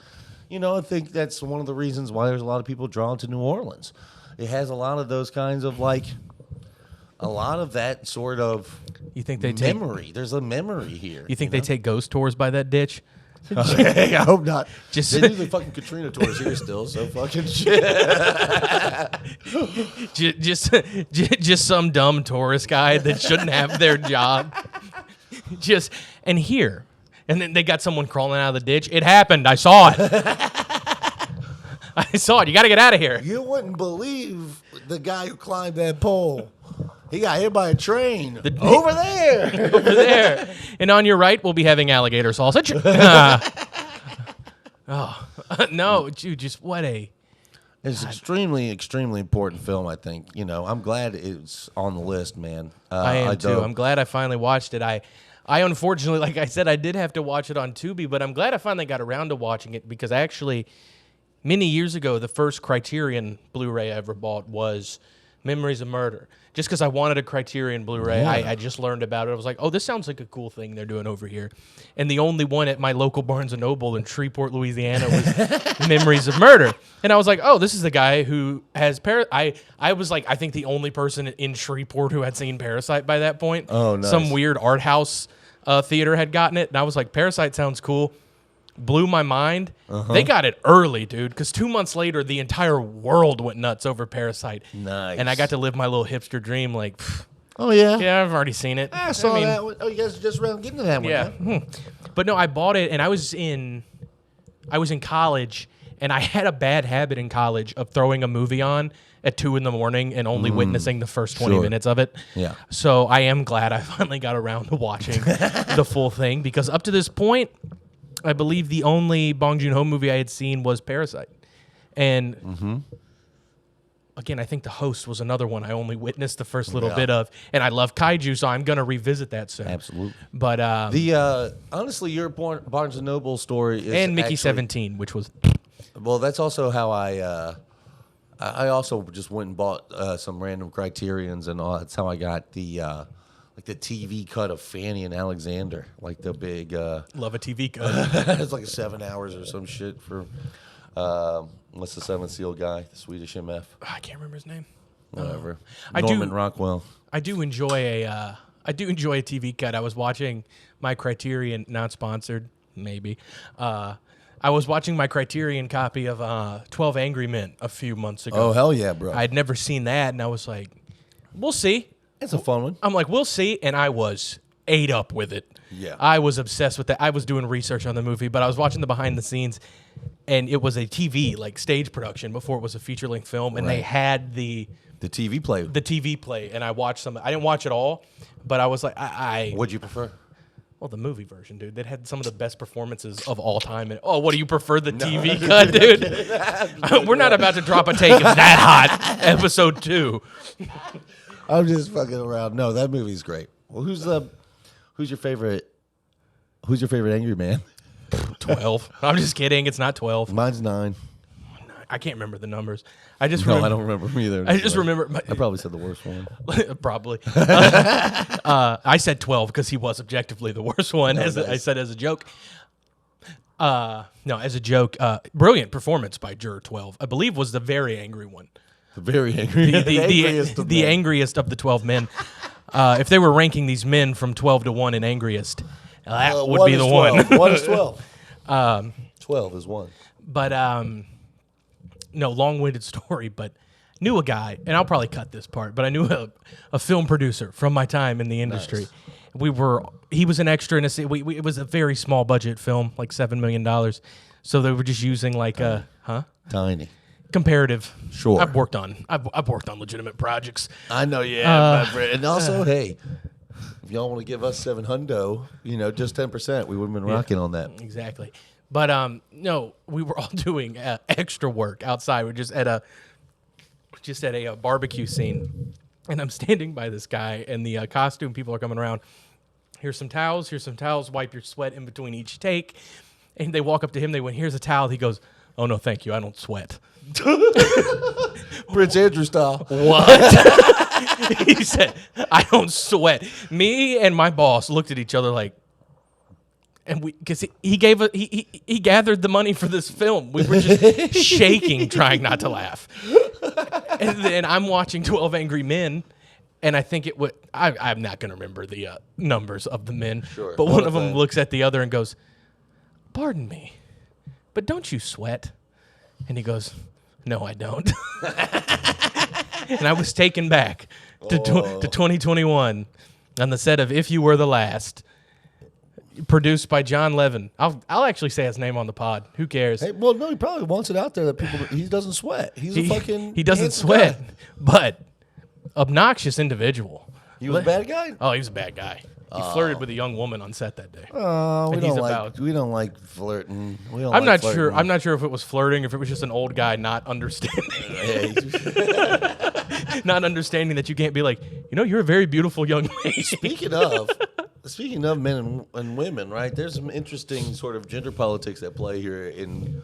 I think that's one of the reasons why there's a lot of people drawn to New Orleans. It has a lot of those kinds of a lot of that sort of memory. There's a memory here. You think they take ghost tours by that ditch? I hope not. They do the fucking Katrina tours here still, so fucking shit. just some dumb tourist guide that shouldn't have their job. And then they got someone crawling out of the ditch. It happened. I saw it. I saw it. You got to get out of here. You wouldn't believe the guy who climbed that pole. He got hit by a train. Over there. Over there. And on your right, we'll be having alligator sausage. No, dude, just what a... It's an extremely, extremely important film, I think. I'm glad it's on the list, man. I am, too. I'm glad I finally watched it. I unfortunately, like I said, I did have to watch it on Tubi, but I'm glad I finally got around to watching it because many years ago, the first Criterion Blu-ray I ever bought was Memories of Murder. Just because I wanted a Criterion Blu-ray, I just learned about it. I was like, oh, this sounds like a cool thing they're doing over here. And the only one at my local Barnes & Noble in Shreveport, Louisiana was Memories of Murder. And I was like, oh, this is the guy who has Parasite. I was I think the only person in Shreveport who had seen Parasite by that point. Oh, nice. Some weird art house theater had gotten it. And I was like, Parasite sounds cool. Blew my mind. They got it early, dude, because 2 months later, the entire world went nuts over Parasite. Nice. And I got to live my little hipster dream oh, yeah? Yeah, I've already seen it. I saw that one. Oh, you guys are just around getting to that one. Yeah. Huh? But no, I bought it, and I was in college, and I had a bad habit in college of throwing a movie on at 2 a.m. and only witnessing the first 20 minutes of it. Yeah. So I am glad I finally got around to watching the full thing, because up to this point, I believe the only Bong Joon-ho movie I had seen was Parasite. And again, I think The Host was another one I only witnessed the first little bit of, and I love kaiju, so I'm gonna revisit that soon. Absolutely. But honestly, your Barnes and Noble story is and Mickey actually, 17, which was well, that's also how I also just went and bought some random Criterions, and all. That's how I got the like the TV cut of Fanny and Alexander, like the big love a TV cut. it's like 7 hours or some shit for what's the Seventh Seal guy, the Swedish MF. I can't remember his name. Whatever. I Norman Rockwell. I do enjoy a TV cut. I was watching my Criterion, not sponsored, maybe. I was watching my Criterion copy of 12 Angry Men a few months ago. Oh, hell yeah, bro. I'd never seen that, and I was like, we'll see. It's a fun one. I'm like, we'll see, and I was ate up with it. Yeah. I was obsessed with that. I was doing research on the movie, but I was watching the behind the scenes, and it was a TV, like stage production before it was a feature-length film, and they had the TV play. The TV play, and I watched some. I didn't watch it all, but I was like, What'd you prefer? Well, the movie version, dude. That had some of the best performances of all time. And what do you prefer, the TV cut, dude? We're not about to drop a take of That Hot, episode 2. I'm just fucking around. No, that movie's great. Well, who's your favorite Angry Man? 12. I'm just kidding. It's not 12. Mine's 9. I can't remember the numbers. I just I don't remember them either. I just remember. I probably said the worst one. Probably. I said 12 because he was objectively the worst one. I said as a joke. No, as a joke. Brilliant performance by Juror 12. I believe was the very angry one. The very angry. The angriest of the 12 men. If they were ranking these men from 12 to 1 in angriest, that would be the 12. one. 1 is 12. 12 is 1. But no, long-winded story, but knew a guy, and I'll probably cut this part, but I knew a film producer from my time in the industry. Nice. He was an extra in it was a very small budget film, like $7 million. So they were just using like Tiny. Comparative. Sure. I've worked on legitimate projects. I know, yeah. And also, hey, if y'all want to give us $700, just 10%, we would have been rocking on that. Exactly. But no, we were all doing extra work outside. We're just at a barbecue scene, and I'm standing by this guy, and the costume people are coming around. Here's some towels. Wipe your sweat in between each take. And they walk up to him. They went, "Here's a towel." He goes, "Oh no, thank you. I don't sweat." Prince Andrew style. What? He said, "I don't sweat." Me and my boss looked at each other like. And because he gathered the money for this film. We were just shaking, trying not to laugh. And then I'm watching 12 Angry Men, and I think it would. I'm not going to remember the numbers of the men. Sure. But one of them looks at the other and goes, "Pardon me, but don't you sweat?" And he goes, "No, I don't." And I was taken back to 2021 on the set of If You Were the Last. Produced by John Levin. I'll actually say his name on the pod. Who cares? Hey, well, no, he probably wants it out there that people. He doesn't sweat. He doesn't sweat, but obnoxious individual. He was a bad guy. Oh, he was a bad guy. He flirted with a young woman on set that day. Oh, we don't like flirting. I'm not sure. I'm not sure if it was flirting, if it was just an old guy not understanding. Not understanding that you can't be like, you're a very beautiful young lady. Speaking of men and women, right? There's some interesting sort of gender politics at play here in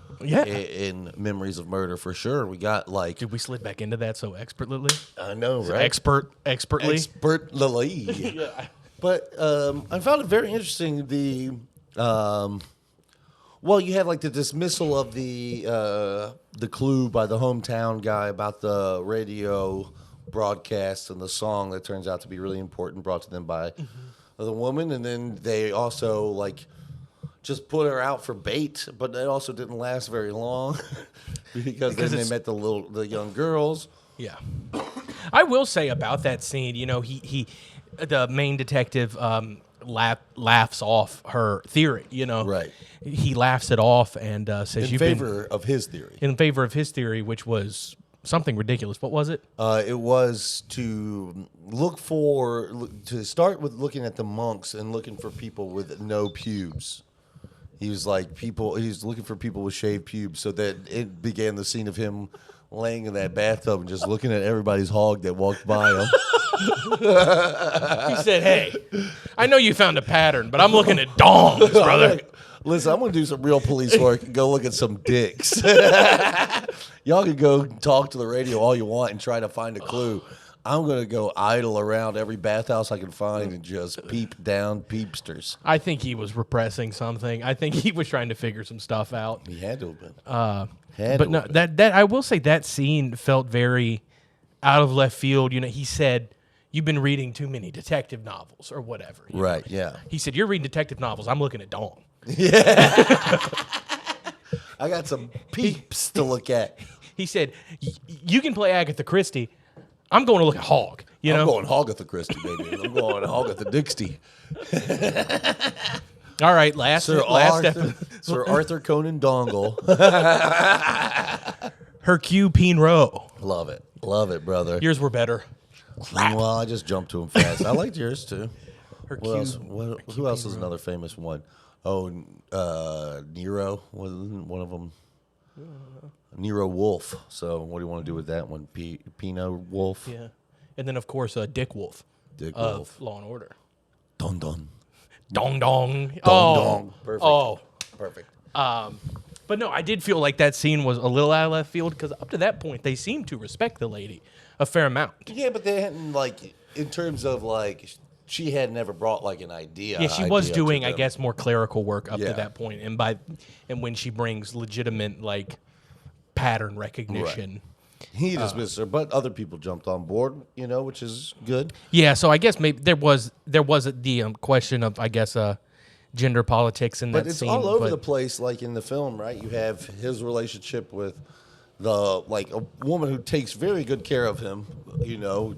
Memories of Murder for sure. We got like... Did we slid back into that so expertly? I know, right? Expertly? Expertly. Yeah. But I found it very interesting, you had like the dismissal of the clue by the hometown guy about the radio broadcast and the song that turns out to be really important, brought to them by... the woman, and then they also like just put her out for bait, but it also didn't last very long because then they met the young girls. Yeah, I will say about that scene, he the main detective laughs off her theory. Right? He laughs it off and says in favor of his theory, which was something ridiculous. What was it? It was to start with looking at the monks and looking for people with no pubes, He was like he's looking for people with shaved pubes. So that it began the scene of him laying in that bathtub and just looking at everybody's hog that walked by him. He said, "Hey, I know you found a pattern, but I'm looking at dongs, brother." Listen, I'm going to do some real police work and go look at some dicks. Y'all can go talk to the radio all you want and try to find a clue. I'm going to go idle around every bathhouse I can find and just peep down peepsters. I think he was repressing something. I think he was trying to figure some stuff out. He had to have been. But no, that I will say that scene felt very out of left field. You know, he said, "You've been reading too many detective novels or whatever." Right, yeah. He said, "You're reading detective novels. I'm looking at dong." Yeah. I got some peeps to look at. He said, "You can play Agatha Christie. I'm going to look at hog." You know, I'm going Hogatha Christie, baby. I'm going Hogatha Dixie. All right, last Sir Arthur Conan Dongle. Hercule Poirot. Love it, brother. Yours were better. Well, I just jumped to him fast. I liked yours too. Hercule. Who else is another famous one? Oh, Nero was one of them. Nero Wolf. So, what do you want to do with that one? Pinot Wolf. Yeah, and then of course Dick Wolf. Dick of Wolf. Law and Order. Dong dong. Dong dong. Dong. Perfect. Perfect. But no, I did feel like that scene was a little out of left field because up to that point they seemed to respect the lady a fair amount. Yeah, but they hadn't in terms of she had never brought an idea. Yeah, she was doing, I guess, more clerical work up to Yeah. that point, and when she brings legitimate pattern recognition. Right. He dismissed her, but other people jumped on board, which is good. Yeah, so I guess maybe there was the question of gender politics in that scene. But it's all over the place, in the film, right? You have his relationship with a woman who takes very good care of him,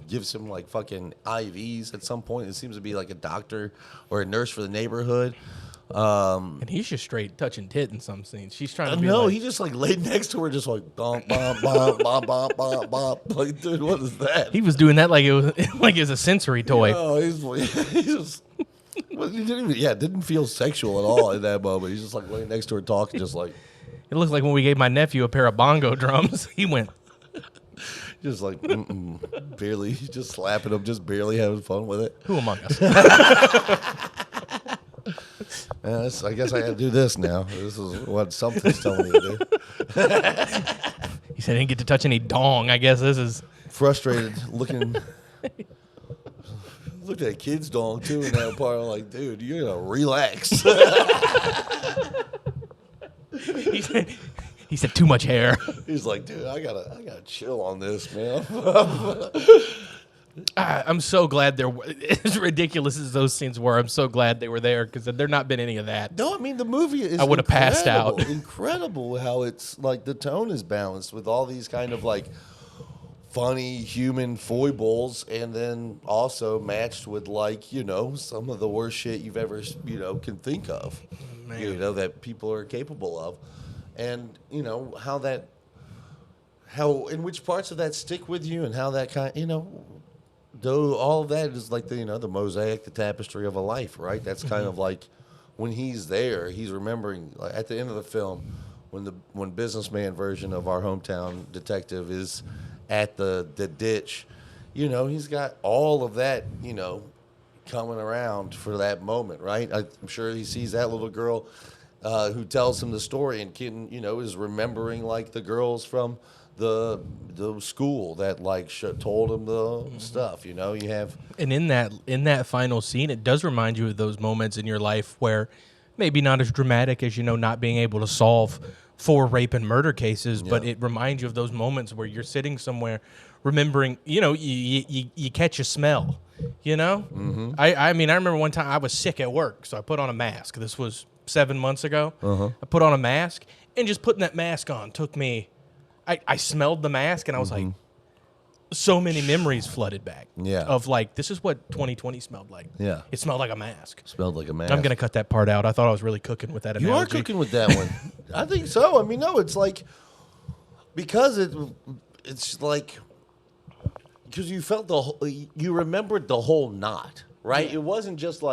gives him fucking IVs at some point. It seems to be a doctor or a nurse for the neighborhood. And he's just straight touching tit in some scenes. She's trying to be he just laid next to her, just bom, bom, bom, bom, bom, bom, bom. Dude, what is that? He was doing that like it was a sensory toy. Oh, he's just. Well, he didn't feel sexual at all in that moment. He's just laying next to her talking, just It looked like when we gave my nephew a pair of bongo drums, he went. Just barely, just slapping him, just barely having fun with it. Who among us? I guess I got to do this now. This is what something's telling me to do. He said I didn't get to touch any dong. I guess this is frustrated looking. Looked at a kid's dong too in that part. I'm like, dude, you gotta relax. He said too much hair. He's like, dude, I gotta chill on this, man. I'm so glad as ridiculous as those scenes were, I'm so glad they were there because had there not been any of that. No, I mean the movie is. I would have passed out. Incredible how it's the tone is balanced with all these kind of funny human foibles, and then also matched with some of the worst shit you've ever can think of, that people are capable of, and how in which parts of that stick with you, and how that though all of that is the mosaic, the tapestry of a life, right? That's kind of when he's there, he's remembering at the end of the film when businessman version of our hometown detective is at the ditch, he's got all of that, coming around for that moment, right? I'm sure he sees that little girl who tells him the story and is remembering the girls from the school that told him the stuff, you have. And in that final scene, it does remind you of those moments in your life where maybe not as dramatic as not being able to solve 4 rape and murder cases, but it reminds you of those moments where you're sitting somewhere remembering, you catch a smell, Mm-hmm. I mean, I remember one time I was sick at work, so I put on a mask. This was 7 months ago. I put on a mask, and just putting that mask on took me, I smelled the mask, and I was like, so many memories flooded back. Yeah. Of this is what 2020 smelled like. Yeah. It smelled like a mask. Smelled like a mask. I'm going to cut that part out. I thought I was really cooking with that analogy. You are cooking with that one. I think so. I mean, no, it's because it's because you felt you remembered the whole knot, right? It wasn't just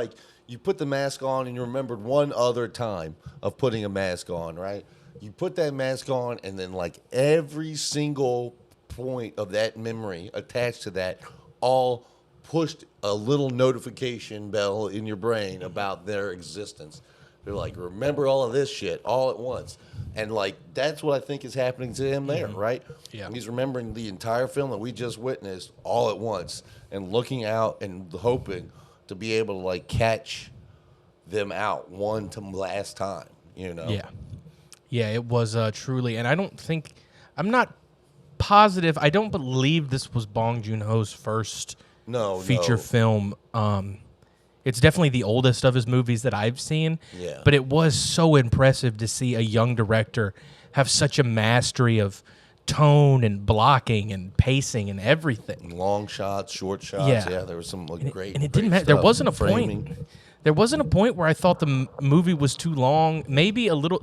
you put the mask on and you remembered one other time of putting a mask on, right? You put that mask on, and then like every single point of that memory attached to that all pushed a little notification bell in your brain about their existence. They're like, remember all of this shit all at once. And like, that's what I think is happening to him there, right? Yeah. He's remembering the entire film that we just witnessed all at once and looking out and hoping to be able to like catch them out one to last time, you know? Yeah. Yeah, it was truly, and I'm not positive, I don't believe this was Bong Joon-ho's first feature film. It's definitely the oldest of his movies that I've seen. Yeah. But it was so impressive to see a young director have such a mastery of tone and blocking and pacing and everything. Long shots, short shots. Yeah, there was some great. And it didn't matter. There wasn't a point. There wasn't a point where I thought the movie was too long. Maybe a little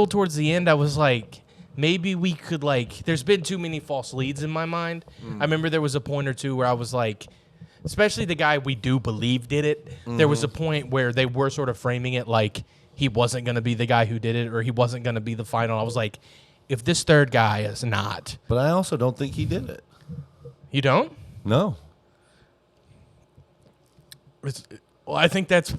towards the end. I was like, maybe we could There's been too many false leads in my mind. I remember there was a point or two where I was like, especially the guy we do believe did it. There was a point where they were sort of framing it like he wasn't going to be the guy who did it, or he wasn't going to be the final. I was like, if this third guy is not. But I also don't think he did it. You don't? No. Well, I think that's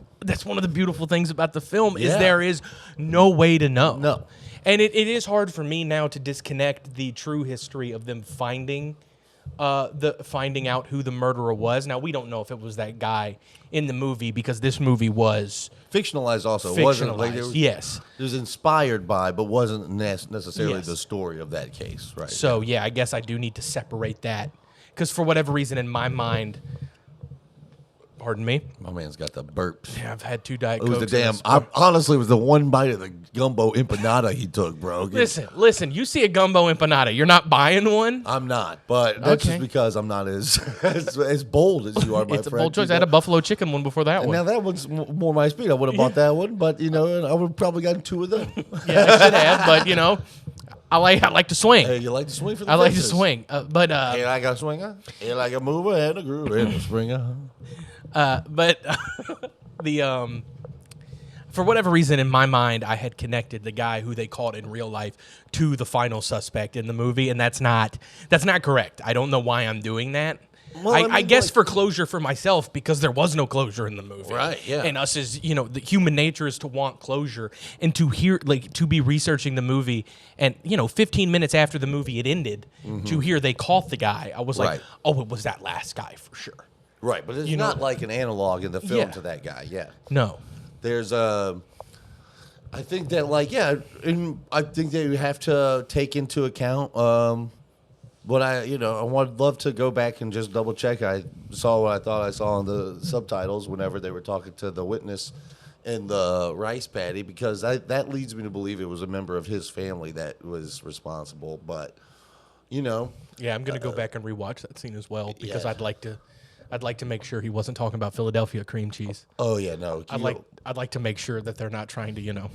one of the beautiful things about the film is there is no way to know. No. And it is hard for me now to disconnect the true history of them finding out who the murderer was. Now, we don't know if it was that guy in the movie because this movie was fictionalized also. Fictionalized, yes. It was inspired by, but wasn't necessarily the story of that case, right? So, yeah, I guess I do need to separate that because for whatever reason in my mind, pardon me? My man's got the burps. Yeah, I've had 2 Diet It was Cokes. honestly, it was the one bite of the gumbo empanada he took, bro. Listen, you see a gumbo empanada, you're not buying one? I'm not, but that's just because I'm not as bold as you are, my friend. It's a bold choice. I had a buffalo chicken one before that one. Now that one's more my speed. I would have bought that one, but, I would have probably gotten 2 of them. Yeah, I should have, but, I like to swing. Hey, you like to swing for the I like to swing, but... Hey, like a swinger. Hey, like a mover and a groover and a springer. But for whatever reason, in my mind, I had connected the guy who they caught in real life to the final suspect in the movie, and that's not correct. I don't know why I'm doing that. Well, I guess for closure for myself because there was no closure in the movie, right? Yeah, and us as the human nature is to want closure and to hear to be researching the movie, and 15 minutes after the movie had ended, to hear they caught the guy, I was like, oh, it was that last guy for sure. Right, but it's not like an analog in the film to that guy. Yeah, no. There's I think that and I think that you have to take into account what I would love to go back and just double check. I saw what I thought I saw in the subtitles whenever they were talking to the witness in the rice paddy, because that leads me to believe it was a member of his family that was responsible. But yeah, I'm gonna go back and rewatch that scene as well because I'd like to make sure he wasn't talking about Philadelphia cream cheese. Oh yeah, no. I'd like to make sure that they're not trying to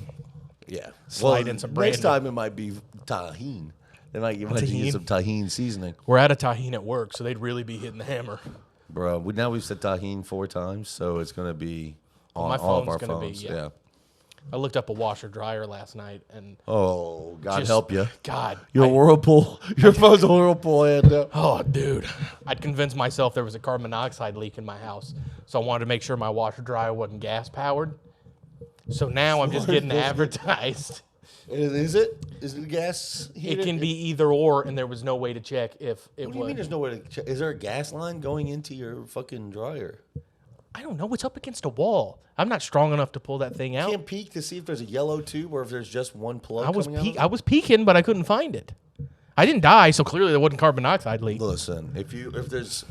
slide in some brand. Next time it might be tahine. They might use some tahine seasoning. We're out of tahine at work, so they'd really be hitting the hammer. Bro, now we've said tahine 4 times, so it's going to be on my all of our gonna phones. Yeah. I looked up a washer dryer last night, and God help you. God, your whirlpool, your phone's a whirlpool, and oh, dude, I'd convinced myself there was a carbon monoxide leak in my house, so I wanted to make sure my washer dryer wasn't gas powered. So now I'm just getting advertised. Is it gas heated? It can be either or, and there was no way to check if it was. What do you mean there's no way to check? Is there a gas line going into your fucking dryer? I don't know. It's up against a wall. I'm not strong enough to pull that thing out. You can't peek to see if there's a yellow tube or if there's just one plug I was peeking, but I couldn't find it. I didn't die, so clearly there wasn't carbon monoxide leak. Listen, if there's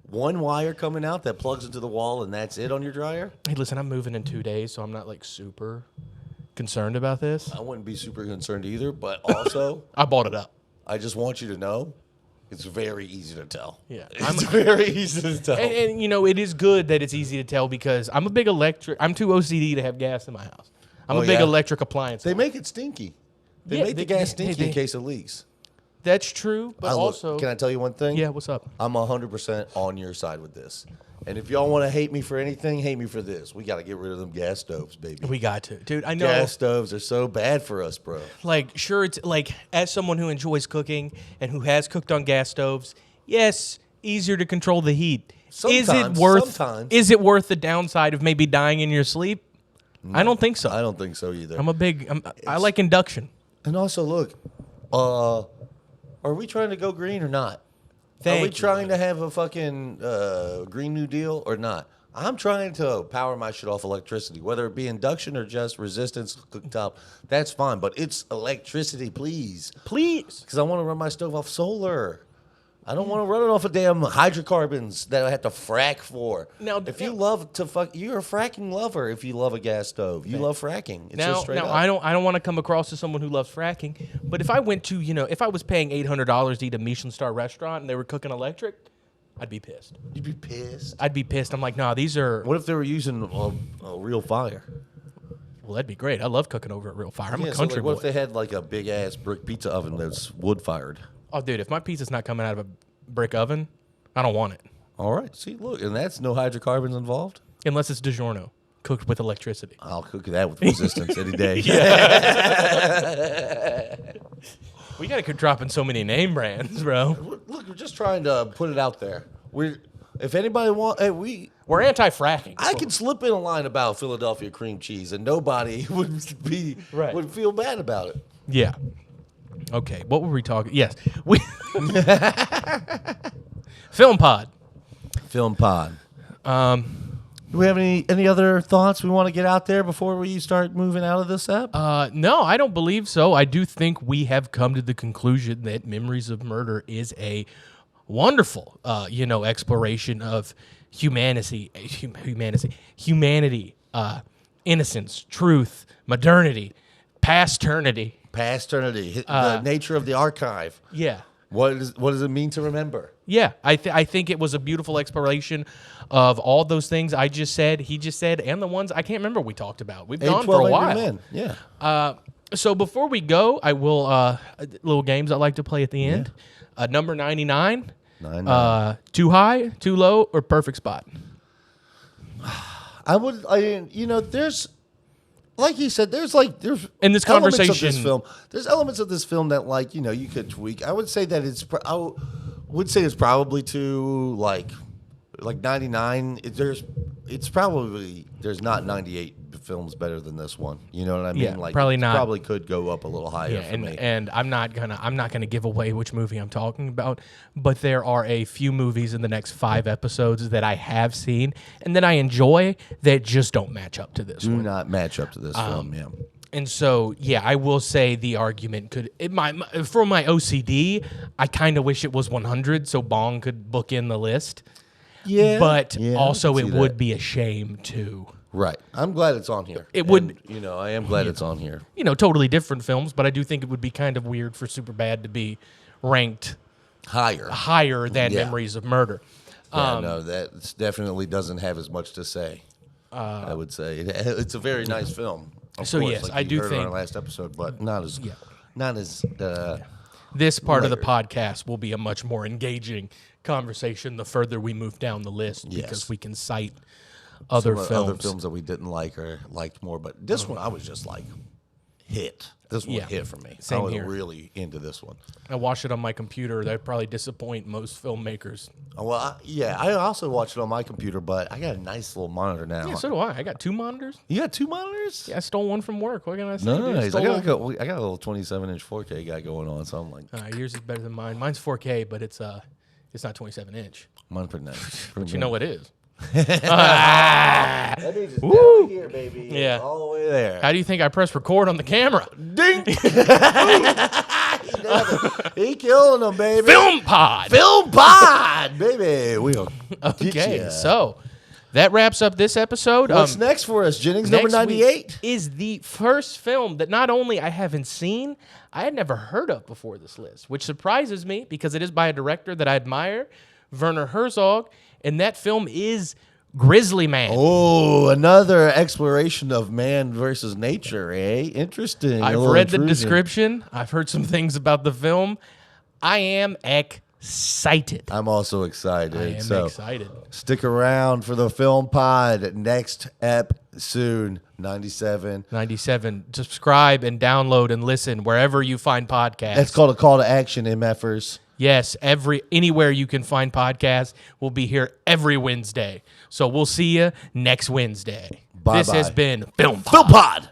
one wire coming out that plugs into the wall and that's it on your dryer. Hey, listen, I'm moving in 2 days, so I'm not super concerned about this. I wouldn't be super concerned either, but also I bought it up. I just want you to know it's very easy to tell. Yeah. It's very easy to tell. And it is good that it's easy to tell because I'm too OCD to have gas in my house. I'm a big electric appliance. They make it stinky. They make the gas stinky in case it leaks. That's true, but also... Can I tell you one thing? Yeah, what's up? I'm 100% on your side with this. And if y'all want to hate me for anything, hate me for this. We got to get rid of them gas stoves, baby. We got to. Dude, I know. Gas stoves are so bad for us, bro. Like, sure, it's like, as someone who enjoys cooking and who has cooked on gas stoves, yes, easier to control the heat. Sometimes. Is it worth the downside of maybe dying in your sleep? No, I don't think so. I don't think so either. I like induction. And also, look, are we trying to go green or not? Are we trying to have a fucking Green New Deal or not? I'm trying to power my shit off electricity, whether it be induction or just resistance cooktop. That's fine, but it's electricity, please. Please. Because I want to run my stove off solar. I don't want to run it off of damn hydrocarbons that I have to frack for. Now, if you love to fuck, you're a fracking lover. If you love a gas stove, you love fracking. It's just straight up. I don't want to come across as someone who loves fracking. But if I went to, if I was paying $800 to eat a Michelin star restaurant and they were cooking electric, I'd be pissed. You'd be pissed. I'd be pissed. I'm like, nah, these are. What if they were using a real fire? Well, that'd be great. I love cooking over a real fire. I'm a country boy. What if they had like a big ass brick pizza oven that's wood fired? Oh, dude, if my pizza's not coming out of a brick oven, I don't want it. All right. See, look, and that's no hydrocarbons involved? Unless it's DiGiorno, cooked with electricity. I'll cook that with resistance any day. We got to keep dropping so many name brands, bro. Look, we're just trying to put it out there. If anybody wants, we're anti-fracking. I could slip in a line about Philadelphia cream cheese, and nobody would feel bad about it. Yeah. Okay, what were we talking? Yes, we Film Pod. Film Pod. Do we have any other thoughts we want to get out there before we start moving out of this app? No, I don't believe so. I do think we have come to the conclusion that Memories of Murder is a wonderful, exploration of humanity, innocence, truth, modernity, pasternity. Pasternity, the nature of the archive. Yeah. What does it mean to remember? Yeah, I think it was a beautiful exploration of all those things I just said, he just said, and the ones I can't remember we talked about. We've gone for a while. Men. Yeah. So before we go, I will little games I like to play at the end. Yeah. Number 99. Too high, too low, or perfect spot? There's. Like he said, there's in this conversation, there's elements of this film that you could tweak. I would say that it's probably to like 99. There's not 98 films better than this one. You know what I mean? Yeah, probably not. Probably could go up a little higher for me. And I'm not gonna give away which movie I'm talking about, but there are a few movies in the next 5 episodes that I have seen and that I enjoy that just don't match up to this one. Do not match up to this film, yeah. And so, I will say the argument for my OCD, I kind of wish it was 100 so Bong could book in the list. Yeah. But also it would be a shame too. Right. I'm glad it's on here. I am glad it's on here. Totally different films, but I do think it would be kind of weird for Superbad to be ranked higher than Memories of Murder. No, that definitely doesn't have as much to say. I would say it's a very nice film. Of course, yes, I do think on our last episode, but not as. This part of the podcast will be a much more engaging conversation the further we move down the list because we can cite other films that we didn't like or liked more. But this one, I was just like, hit. This one hit for me. Same I was here. really into this one. I watched it on my computer. That'd probably disappoint most filmmakers. Well, I also watched it on my computer, but I got a nice little monitor now. Yeah, so do I. I got 2 monitors. You got 2 monitors? Yeah, I stole one from work. What can I say? Nice. I got a little 27-inch 4K guy going on, so I'm like... yours is better than mine. Mine's 4K, but it's not 27-inch. Mine's pretty nice. But you know what it is. That means it's down here, baby. Yeah. It's all the way there. How do you think I press record on the camera? Ding! He killing them, baby. Film Pod, baby. We'll okay, so that wraps up this episode. What's next for us, Jennings? Number 98 is the first film that not only I haven't seen, I had never heard of before this list, which surprises me because it is by a director that I admire, Werner Herzog. And that film is Grizzly Man. Oh, another exploration of man versus nature, eh? Interesting. I've read the description. I've heard some things about the film. I am excited. I'm also excited. I am excited. Stick around for the Film Pod. Next ep soon. 97. Subscribe and download and listen wherever you find podcasts. That's called a call to action, MFers. Yes, anywhere you can find podcasts. We'll be here every Wednesday. So we'll see you next Wednesday. Bye-bye. This has been Film Pod. Film Pod.